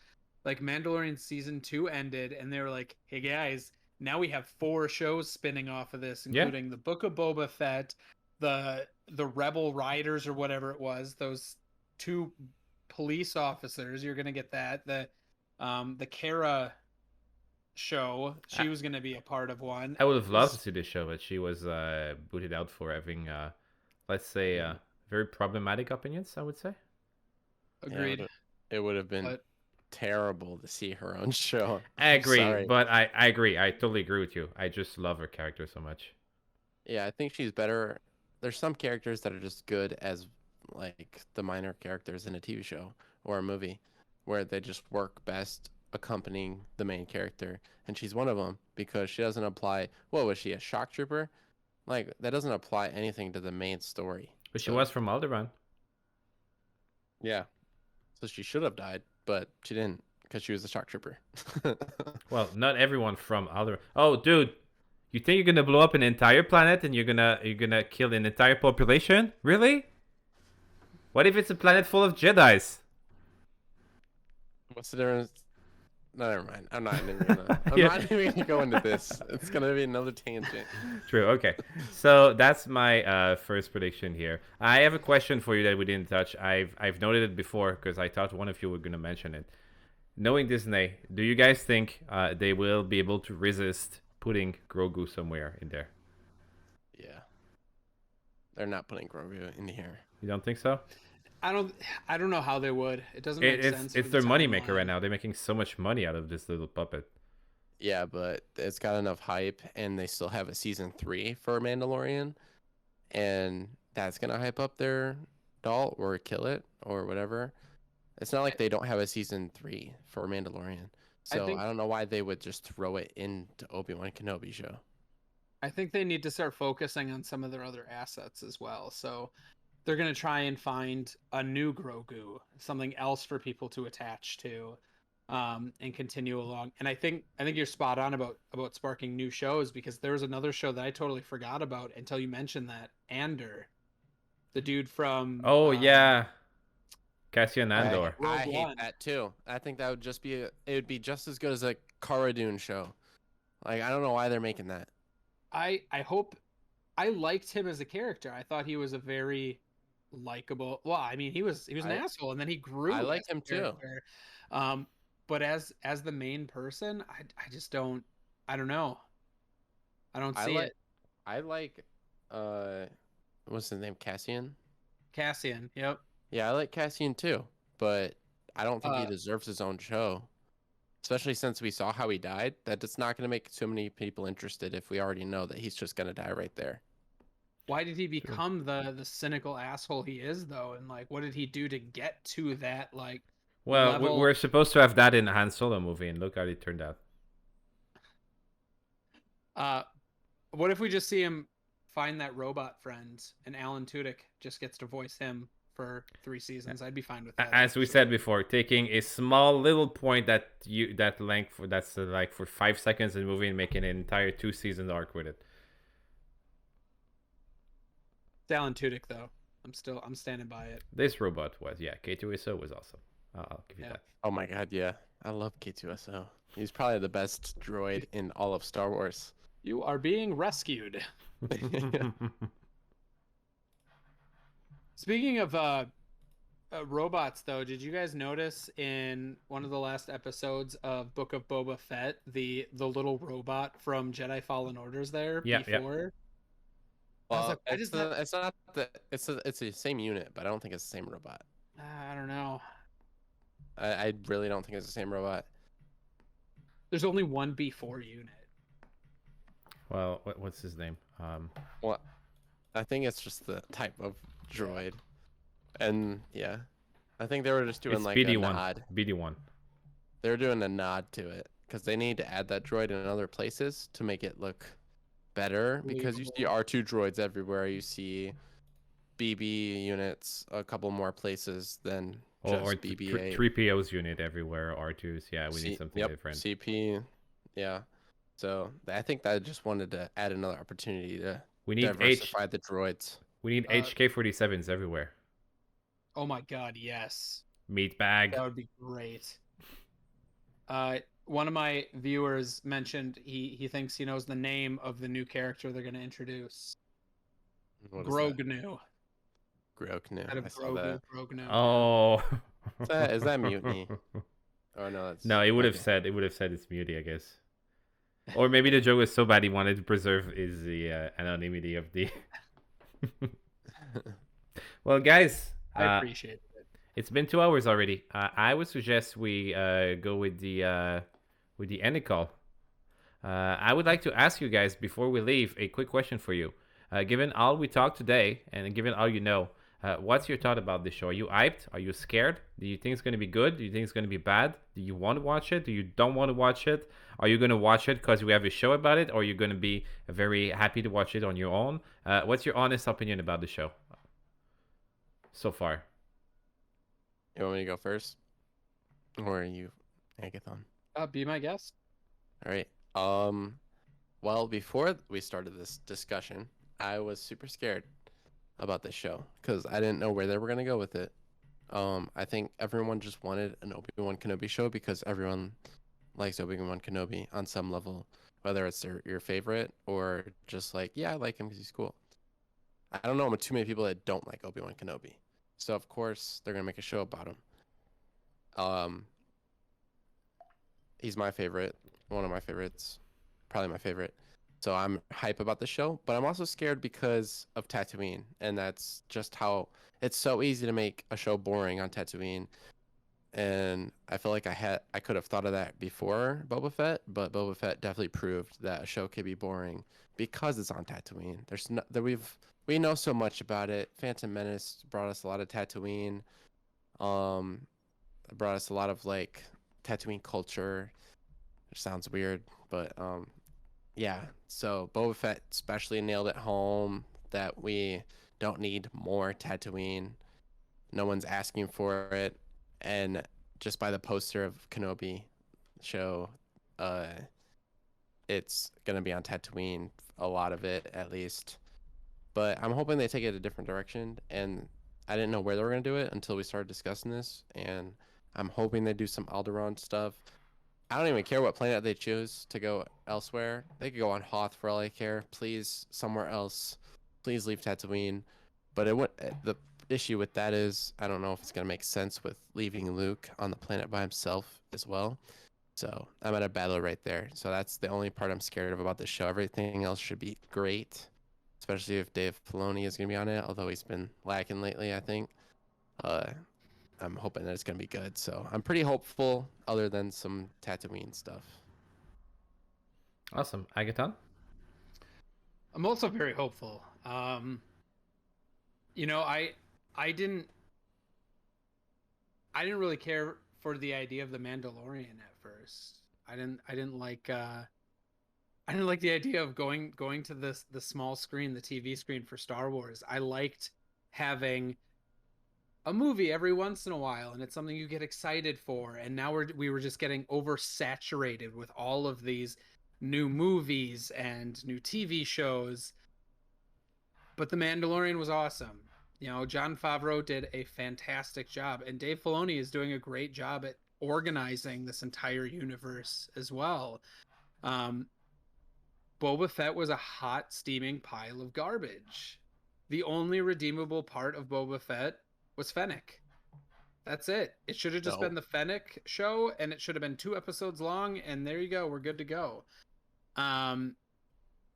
Like Mandalorian season 2 ended, and they were like, "Hey guys, now we have 4 shows spinning off of this, including the Book of Boba Fett, the Rebel Riders or whatever it was, those 2 police officers. You're gonna get that. The Kara show, she was gonna be a part of one. I would have loved to see this show, but she was booted out for having, let's say, very problematic opinions, I would say. Agreed. Yeah, it would have been terrible to see her own show. I agree, Sorry. but I agree. I totally agree with you. I just love her character so much. Yeah, I think she's better. There's some characters that are just good as like the minor characters in a TV show or a movie, where they just work best accompanying the main character, and she's one of them because she doesn't apply. What was she, a shock trooper? Like that doesn't apply anything to the main story. But she was from Alderaan. Yeah, so she should have died, but she didn't because she was a shock trooper. Well, not everyone from Alderaan. Oh, dude, you think you're gonna blow up an entire planet and you're gonna kill an entire population? Really? What if it's a planet full of Jedis? What's the difference? No, never mind. I'm not even gonna. I'm Yeah. not even gonna go into this. It's gonna be another tangent. True. Okay. So that's my first prediction here. I have a question for you that we didn't touch. I've noted it before because I thought one of you were gonna mention it. Knowing Disney, do you guys think they will be able to resist putting Grogu somewhere in there? Yeah, they're not putting Grogu in here. You don't think so? I don't know how they would. It doesn't make sense. It's their moneymaker right now. They're making so much money out of this little puppet. Yeah, but it's got enough hype, and they still have a season 3 for Mandalorian, and that's gonna hype up their doll or kill it or whatever. It's not like they don't have a season 3 for Mandalorian, so I don't know why they would just throw it into Obi-Wan Kenobi show. I think they need to start focusing on some of their other assets as well. So they're going to try and find a new Grogu, something else for people to attach to. and continue along. And I think you're spot on about sparking new shows, because there was another show that I totally forgot about until you mentioned that. Ander, the dude from Oh yeah, Cassian I, Andor. Rogue I hate One. that too. I think that would just be it would be just as good as a Cara Dune show. Like I don't know why they're making that. I hope. I liked him as a character. I thought he was a very likable. Well, I mean, he was an asshole, and then he grew. I like as a him too. character. But as the main person, I just don't. I don't know. I don't see it. I like what's his name? Cassian? Cassian. Yep. Yeah, I like Cassian too, but I don't think he Uh, deserves his own show. Especially since we saw how he died. That it's not going to make too many people interested if we already know that he's just going to die right there. Why did he become the cynical asshole he is, though? And like, what did he do to get to that like Well, level? we're supposed to have that in the Han Solo movie, and look how it turned out. What if we just see him find that robot friend, and Alan Tudyk just gets to voice him for 3 seasons? I'd be fine with that. As we said before, taking a small little point that length for that's like for 5 seconds in the movie and making an entire 2-season arc with it. It's Alan Tudyk, though. I'm standing by it. This robot was, yeah, K2SO was awesome. I'll give you that. Oh my god, yeah. I love K2SO. He's probably the best droid in all of Star Wars. You are being rescued. Speaking of robots, though, did you guys notice in one of the last episodes of Book of Boba Fett the little robot from Jedi Fallen Orders there before? Well, it's not it's the same unit, but I don't think it's the same robot. I don't know. I really don't think it's the same robot. There's only one B4 unit. Well, what's his name? Well, I think it's just the type of droid, and yeah, I think they were just doing It's like BD1. a nod. BD1. They were doing a nod to it because they need to add that droid in other places to make it look better. Because you see R2 droids everywhere. You see BB units a couple more places than just Or BB-8. 3PO's unit everywhere. R2's, yeah, we need something different. CP, yeah. So I think that I just wanted to add another opportunity to We need diversify the droids. We need HK-47s everywhere. Oh my god, yes. Meat bag. That would be great. One of my viewers mentioned he thinks he knows the name of the new character they're going to introduce. Grognu. Grognu. Out of Grognu. Oh. Is that mutiny? Oh no, that's no. It would have said it's mutiny, I guess. Or maybe the joke was so bad he wanted to preserve the anonymity of the. Well, guys, I appreciate it. It's been 2 hours already. I would suggest we go with the ending call. I would like to ask you guys before we leave a quick question for you. Given all we talked today and given all you know, what's your thought about this show? Are you hyped? Are you scared? Do you think it's going to be good? Do you think it's going to be bad? Do you want to watch it? Do you don't want to watch it? Are you going to watch it because we have a show about it? Or are you going to be very happy to watch it on your own? What's your honest opinion about the show so far? You want me to go first? Or are you, Agathon? Be my guest. All right. Well, before we started this discussion, I was super scared about this show because I didn't know where they were going to go with it. I think everyone just wanted an Obi-Wan Kenobi show because everyone likes Obi-Wan Kenobi on some level, whether it's your favorite or just like, yeah, I like him because he's cool. I don't know too many people that don't like Obi-Wan Kenobi. So, of course, they're going to make a show about him. He's my favorite, one of my favorites, probably my favorite. So I'm hype about the show, but I'm also scared because of Tatooine, and that's just how it's so easy to make a show boring on Tatooine. And I feel like I could have thought of that before Boba Fett, but Boba Fett definitely proved that a show could be boring because it's on Tatooine. We know so much about it. Phantom Menace brought us a lot of Tatooine. Brought us a lot of like Tatooine culture. Which sounds weird, but yeah. So Boba Fett especially nailed it home that we don't need more Tatooine. No one's asking for it, and just by the poster of Kenobi show, it's gonna be on Tatooine, a lot of it at least. But I'm hoping they take it a different direction, and I didn't know where they were gonna do it until we started discussing this, and I'm hoping they do some Alderaan stuff. I don't even care what planet they choose to go elsewhere. They could go on Hoth for all I care. Please, somewhere else. Please leave Tatooine. But the issue with that is I don't know if it's gonna make sense with leaving Luke on the planet by himself as well. So I'm at a battle right there. So that's the only part I'm scared of about this show. Everything else should be great, especially if Dave Filoni is gonna be on it. Although he's been lacking lately, I think. I'm hoping that it's gonna be good. So I'm pretty hopeful, other than some Tatooine stuff. Awesome. Agathon? I'm also very hopeful. You know, I didn't really care for the idea of the Mandalorian at first. I didn't like the idea of going to the small screen, the TV screen for Star Wars. I liked having a movie every once in a while, and it's something you get excited for. And now we were just getting oversaturated with all of these new movies and new TV shows. But The Mandalorian was awesome. You know, Jon Favreau did a fantastic job, and Dave Filoni is doing a great job at organizing this entire universe as well. Boba Fett was a hot, steaming pile of garbage. The only redeemable part of Boba Fett was Fennec. That's it. It should have just been the Fennec show, and it should have been 2 episodes long, and there you go. We're good to go.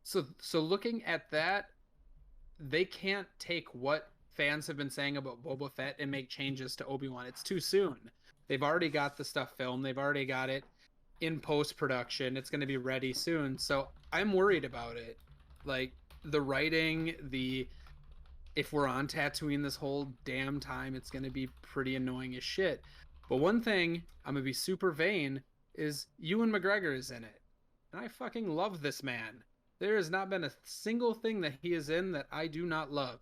So looking at that, they can't take what fans have been saying about Boba Fett and make changes to Obi-Wan. It's too soon. They've already got the stuff filmed. They've already got it in post-production. It's going to be ready soon. So I'm worried about it. Like, the writing, if we're on Tatooine this whole damn time, it's going to be pretty annoying as shit. But one thing, I'm going to be super vain, is Ewan McGregor is in it. And I fucking love this man. There has not been a single thing that he is in that I do not love.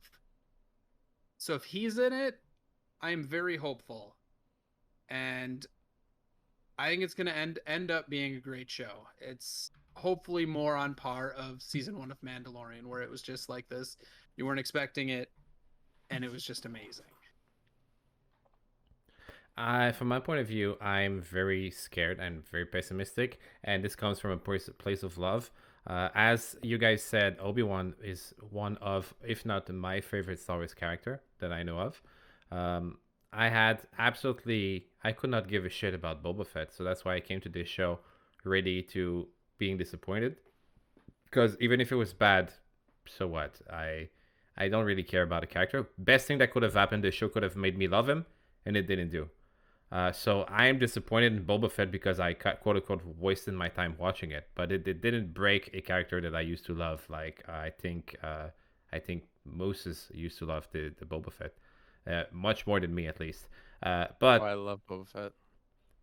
So if he's in it, I am very hopeful. And I think it's going to end up being a great show. It's hopefully more on par of season 1 of Mandalorian, where it was just like this. You weren't expecting it, and it was just amazing. From my point of view, I'm very scared and very pessimistic, and this comes from a place of love. As you guys said, Obi-Wan is one of, if not my favorite Star Wars character that I know of. I could not give a shit about Boba Fett, so that's why I came to this show ready to being disappointed. Because even if it was bad, so what? I don't really care about the character. Best thing that could have happened, the show could have made me love him, and it didn't do. So I am disappointed in Boba Fett because I quote unquote wasted my time watching it, but it didn't break a character that I used to love. Like I think Moses used to love the Boba Fett much more than me at least. But I love Boba Fett,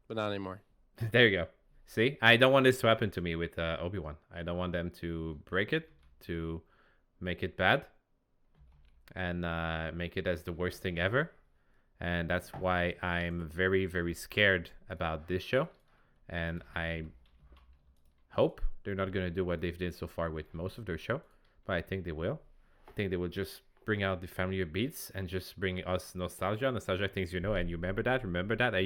but not anymore. There you go. See, I don't want this to happen to me with Obi-Wan. I don't want them to break it, to make it bad, and make it as the worst thing ever. And that's why I'm very, very scared about this show. And I hope they're not going to do what they've done so far with most of their show. But I think they will. I think they will just bring out the family of beats and just bring us nostalgia things, you know, and you remember that, and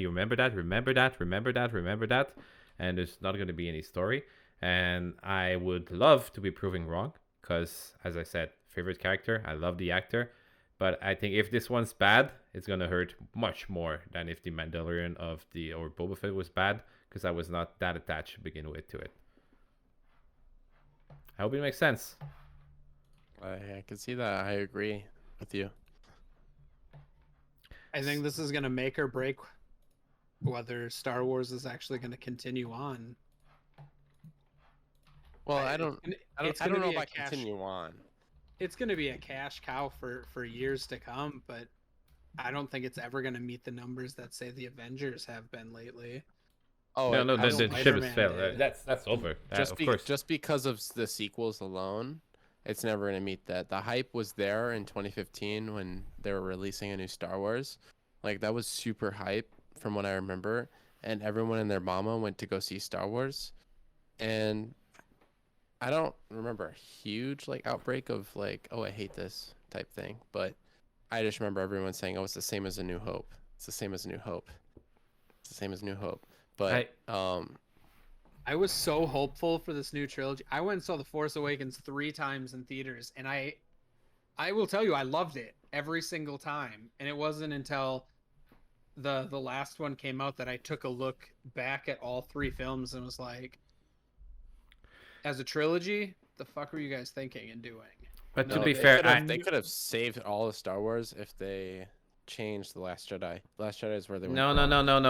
you remember that. And there's not going to be any story. And I would love to be proven wrong because, as I said, favorite character. I love the actor. But I think if this one's bad, it's going to hurt much more than if the Mandalorian or Boba Fett was bad, because I was not that attached to begin with to it. I hope it makes sense. I can see that. I agree with you. I think this is going to make or break whether Star Wars is actually going to continue on. Well, I don't know if I continue on. It's going to be a cash cow for years to come, but I don't think it's ever going to meet the numbers that, say, the Avengers have been lately. Oh, no, the ship has failed. That's over. Just because of the sequels alone, it's never going to meet that. The hype was there in 2015 when they were releasing a new Star Wars. Like, that was super hype from what I remember, and everyone and their mama went to go see Star Wars, and I don't remember a huge like outbreak of like, oh, I hate this type thing, but I just remember everyone saying, oh, it's the same as A New Hope. It's the same as A New Hope. It's the same as New Hope. But I was so hopeful for this new trilogy. I went and saw The Force Awakens 3 times in theaters, and I will tell you, I loved it every single time. And it wasn't until the last one came out that I took a look back at all 3 films and was like, as a trilogy, the fuck were you guys thinking and doing? But no, to be fair, they could have saved all of Star Wars if they changed The Last Jedi. The Last Jedi is where they went. No.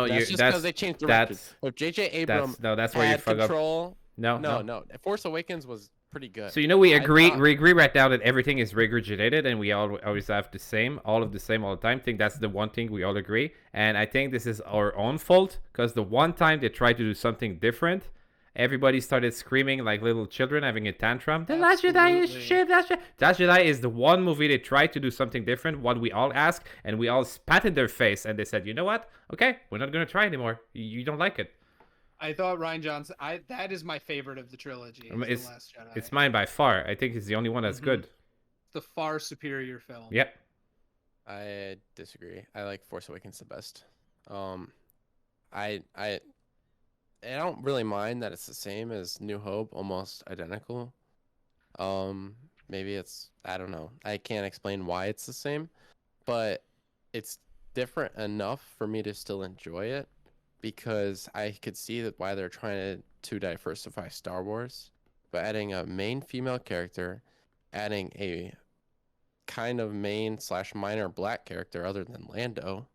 That's just because they changed directions. If J.J. Abrams that's where you had fuck control. up. No. Force Awakens was pretty good. So we agree right now that everything is regurgitated and we always have the same, all of the same all the time. I think that's the one thing we all agree. And I think this is our own fault because the one time they tried to do something different, everybody started screaming like little children having a tantrum. The Last Jedi is shit. Last Jedi is the one movie they tried to do something different, what we all asked, and we all spat in their face and they said, you know what? Okay, we're not going to try anymore. You don't like it. I thought Rian Johnson, that is my favorite of the trilogy. The Last Jedi. It's mine by far. I think it's the only one that's good. The far superior film. Yep. I disagree. I like Force Awakens the best. I don't really mind that it's the same as New Hope, almost identical. Maybe it's, I don't know. I can't explain why it's the same, but it's different enough for me to still enjoy it because I could see that why they're trying to diversify Star Wars by adding a main female character, adding a kind of main / minor black character other than Lando,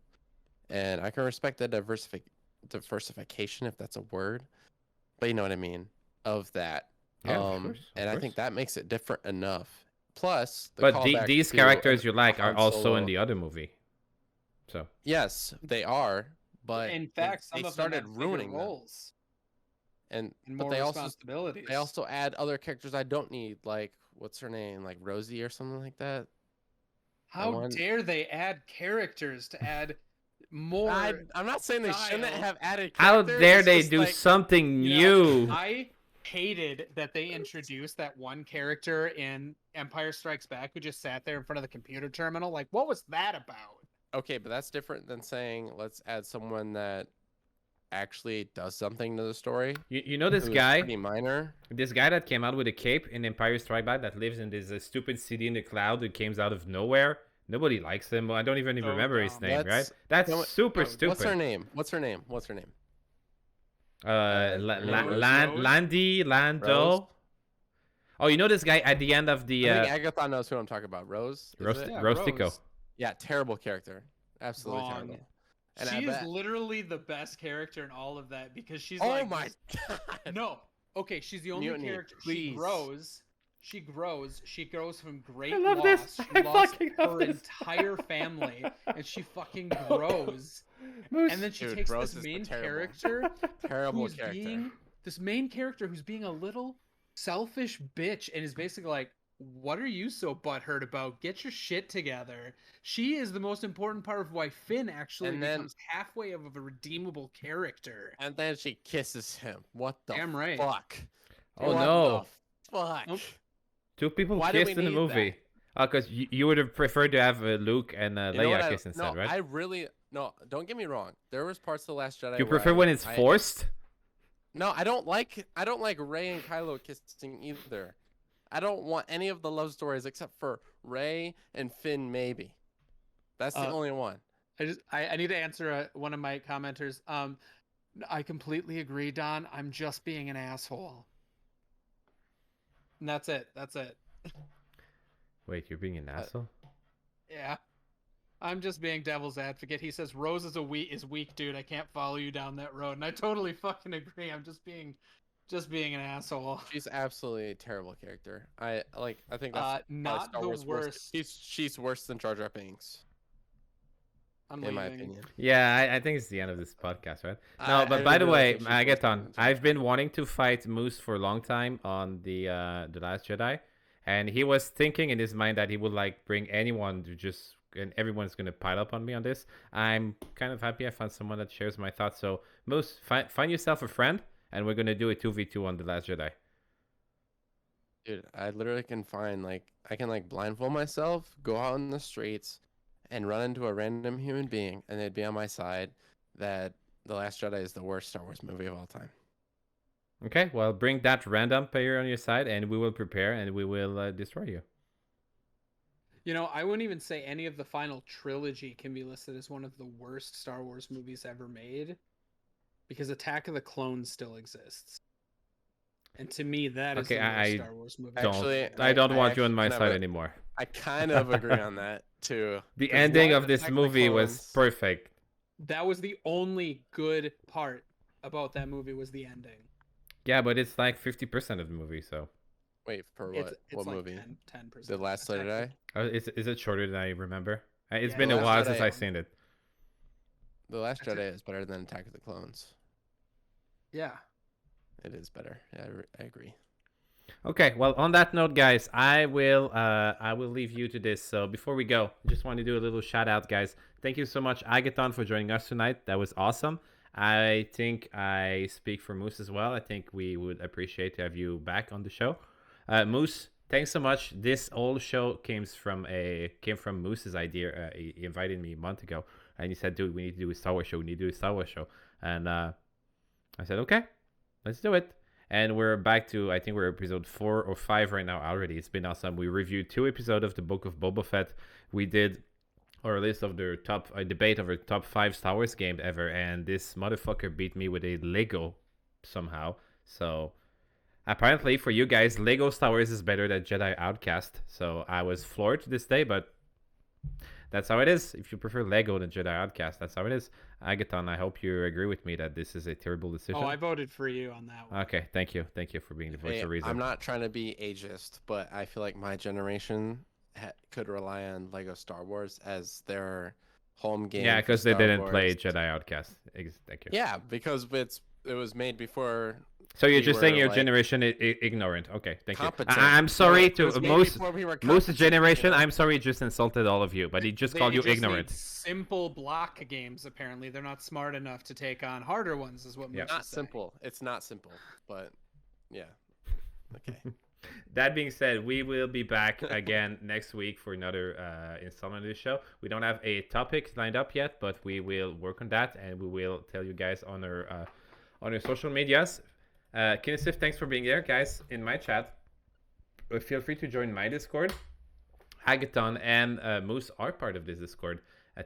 and I can respect that diversification, if that's a word, but you know what I mean, of that. Yeah, of course. I think that makes it different enough. Plus, these characters you like are also in the other movie. So yes, they are, but in fact, they some of started them ruining roles and more they responsibilities. They also add other characters I don't need, like what's her name, like Rosie or something like that. How dare they add characters to add more? I'm not saying they shouldn't have added characters. How dare they do something new? I hated that they introduced that one character in Empire Strikes Back who just sat there in front of the computer terminal. Like, what was that about? Okay, but that's different than saying let's add someone that actually does something to the story. You know this guy? Pretty minor. This guy that came out with a cape in Empire Strikes Back that lives in this stupid city in the cloud that came out of nowhere. Nobody likes him. I don't even remember his name, right? That's super stupid. What's her name? Lando. Rose? Oh, you know this guy at the end of the... I think Agathon knows who I'm talking about. Rose? Rostico. Yeah, terrible character. Absolutely terrible. And she is literally the best character in all of that because she's oh my god. No. Okay, she's the only character. Please. She grows from great I love loss. this. She lost her entire family, and she fucking grows. And then she takes this main character, this main character who's being a little selfish bitch, and is basically like, "What are you so butthurt about? Get your shit together." She is the most important part of why Finn actually becomes halfway of a redeemable character. And then she kisses him. What the right. fuck? Oh no! Fuck. Nope. 2 people kissed in the movie. Because you would have preferred to have Luke and Leia kiss instead, right? Don't get me wrong. There was parts of The Last Jedi. You prefer when it's forced? No, I don't like Rey and Kylo kissing either. I don't want any of the love stories except for Rey and Finn, maybe. That's the only one. I need to answer one of my commenters. I completely agree, Don. I'm just being an asshole. And that's it. Wait, you're being an asshole? Yeah. I'm just being devil's advocate. He says Rose is weak, dude. I can't follow you down that road. And I totally fucking agree. I'm just being an asshole. She's absolutely a terrible character. I think that's not Star Wars the worst. She's worse than Jar Jar Binks. In my opinion. Yeah, I think it's the end of this podcast, right? No, but by the way, Agathon, I've been wanting to fight Moose for a long time on the Last Jedi, and he was thinking in his mind that he would like bring anyone to just and everyone's gonna pile up on me on this. I'm kind of happy I found someone that shares my thoughts. So Moose, find yourself a friend, and we're gonna do a 2v2 on The Last Jedi. Dude, I literally can find I can blindfold myself, go out in the streets, and run into a random human being, and they'd be on my side that The Last Jedi is the worst Star Wars movie of all time. Okay, well, bring that random player on your side, and we will prepare, and we will destroy you. You know, I wouldn't even say any of the final trilogy can be listed as one of the worst Star Wars movies ever made, because Attack of the Clones still exists. And to me, that is Okay, the worst Star Wars movie. I don't want you on my side anymore. I kind of agree on that too. The ending of this movie was perfect. That was the only good part about that movie was the ending. Yeah, but it's like 50% of the movie, so. Wait, for what? It's What like movie? 10%. The Last Jedi? Is it shorter than I remember? It's Yeah, been The a Last while Jedi- since I've seen it. The Last Jedi is better than Attack of the Clones. Yeah. It is better. Yeah, I agree. Okay, well, on that note, guys, I will leave you to this. So before we go, just want to do a little shout out, guys. Thank you so much, Agathon, for joining us tonight. That was awesome. I think I speak for Moose as well. I think we would appreciate to have you back on the show. Moose, thanks so much. This whole show came from Moose's idea. He invited me a month ago, and he said, "Dude, we need to do a Star Wars show. We need to do a Star Wars show." And I said, "Okay, let's do it." And we're back to, I think we're episode 4 or 5 right now already. It's been awesome. We reviewed 2 episodes of the Book of Boba Fett. We did our list of the debate of our top 5 Star Wars games ever. And this motherfucker beat me with a Lego somehow. So apparently for you guys, Lego Star Wars is better than Jedi Outcast. So I was floored to this day, but that's how it is. If you prefer Lego than Jedi Outcast, that's how it is. Agathon, I hope you agree with me that this is a terrible decision. Oh, I voted for you on that one. Okay, thank you. Thank you for being the voice of reason. I'm not trying to be ageist, but I feel like my generation could rely on Lego Star Wars as their home game. Yeah, because they Star didn't Wars. play Jedi Outcast. Thank you. Yeah, because it was made before. So you're we just saying were, your like, generation is ignorant. Okay, thank you. competent. I'm sorry It was to made most before we were most competent, generation. you know? I'm sorry, just insulted all of you, but he just called you just made ignorant. simple block games. Apparently, they're not smart enough to take on harder ones. Is what Yeah. Moose Not is saying. simple. It's not simple, but yeah. Okay. That being said, we will be back again next week for another installment of the show. We don't have a topic lined up yet, but we will work on that, and we will tell you guys on our social medias. Kinesif, thanks for being there, guys, in my chat. Feel free to join my Discord. Agathon and Moose are part of this Discord.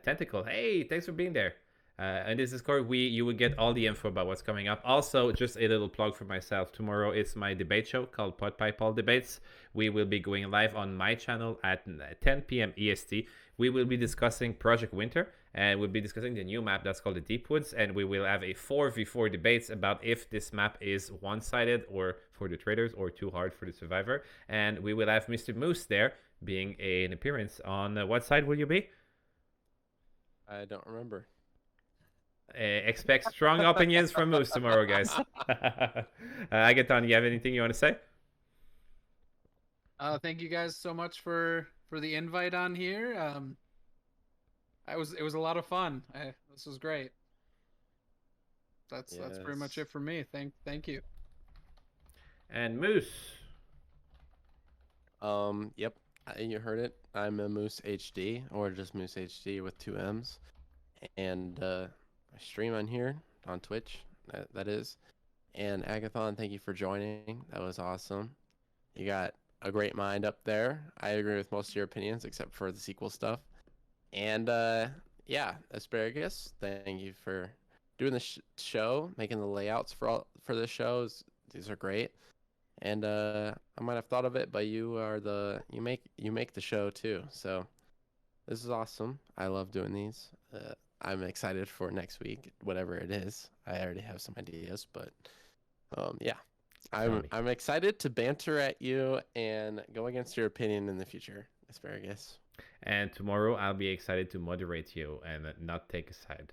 Tentacle, hey, thanks for being there. In this Discord, you will get all the info about what's coming up. Also, just a little plug for myself. Tomorrow is my debate show called Pod Pie Paul Debates. We will be going live on my channel at 10 p.m. EST. We will be discussing Project Winter, and we'll be discussing the new map that's called the Deep Woods, and we will have a 4v4 debates about if this map is one-sided or for the traders or too hard for the survivor. And we will have Mr. Moose there being an appearance. On what side will you be? I don't remember. Expect strong opinions from Moose tomorrow, guys. Agathon, you have anything you want to say? Thank you guys so much for the invite on here. It was a lot of fun. This was great. That's pretty much it for me. Thank you. And Moose. Yep. You heard it. I'm a MmooseHD, or just MmooseHD with 2 M's, and I stream on here on Twitch. That is. And Agathon, thank you for joining. That was awesome. You got a great mind up there. I agree with most of your opinions except for the sequel stuff. And yeah, Asparagus, thank you for doing the show, making the layouts for the shows. These are great. And I might have thought of it, but you make the show too. So this is awesome. I love doing these. I'm excited for next week, whatever it is. I already have some ideas, but yeah. I'm excited to banter at you and go against your opinion in the future, Asparagus. And tomorrow I'll be excited to moderate you and not take a side.